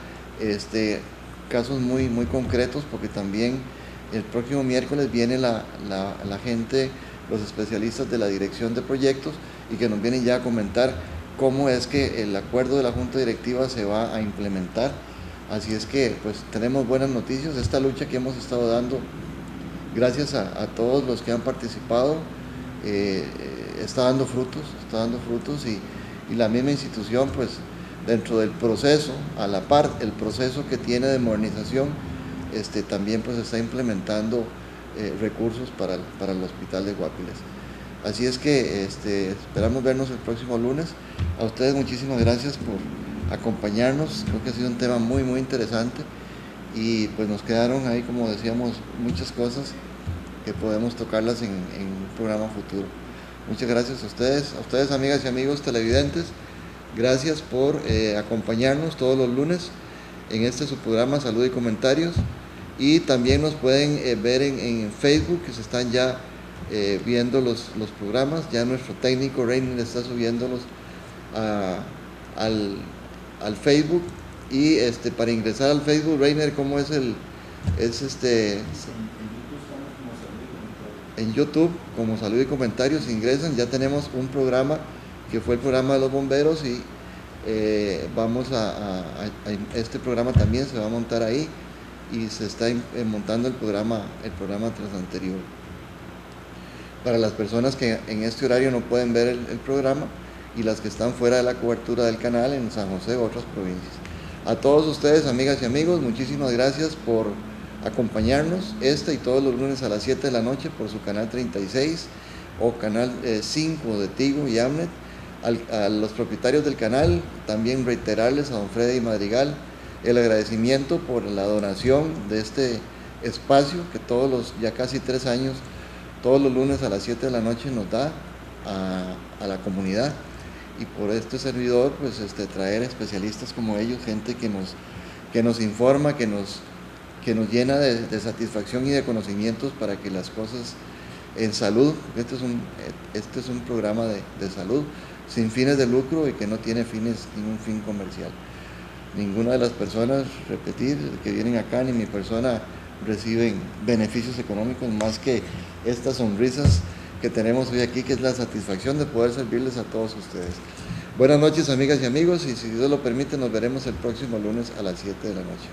casos muy, muy concretos, porque también el próximo miércoles viene la gente, los especialistas de la dirección de proyectos, y que nos vienen ya a comentar cómo es que el acuerdo de la Junta Directiva se va a implementar. Así es que pues tenemos buenas noticias. Esta lucha que hemos estado dando, gracias a todos los que han participado, está dando frutos y la misma institución, pues dentro del proceso, a la par, el proceso que tiene de modernización, también pues está implementando recursos para el hospital de Guapiles. Así es que esperamos vernos el próximo lunes. A ustedes muchísimas gracias por acompañarnos. Creo que ha sido un tema muy, muy interesante y pues nos quedaron ahí, como decíamos, muchas cosas que podemos tocarlas en un programa futuro. Muchas gracias a ustedes amigas y amigos televidentes. Gracias por acompañarnos todos los lunes en su programa Salud y Comentarios, y también nos pueden ver en Facebook, que se están ya viendo los programas. Ya nuestro técnico Reiner está subiéndolos al Facebook, y para ingresar al Facebook, Reiner, ¿cómo es en YouTube como Salud y Comentarios? Ingresan, ya tenemos un programa que fue el programa de los bomberos, y vamos este programa también se va a montar ahí, y se está montando el programa tras anterior. Para las personas que en este horario no pueden ver el programa, y las que están fuera de la cobertura del canal en San José u otras provincias. A todos ustedes, amigas y amigos, muchísimas gracias por acompañarnos y todos los lunes a las 7 de la noche por su canal 36 o canal 5 de Tigo y Amnet. A los propietarios del canal, también reiterarles a don Freddy Madrigal el agradecimiento por la donación de este espacio que ya casi 3 años, todos los lunes a las 7 de la noche nos da a la comunidad, y por este servidor pues traer especialistas como ellos, gente que nos informa, que nos llena de satisfacción y de conocimientos para que las cosas en salud, este es un programa de salud sin fines de lucro y que no tiene ningún fin comercial. Ninguna de las personas, repetir, que vienen acá, ni mi persona, reciben beneficios económicos más que estas sonrisas que tenemos hoy aquí, que es la satisfacción de poder servirles a todos ustedes. Buenas noches, amigas y amigos, y si Dios lo permite, nos veremos el próximo lunes a las 7 de la noche.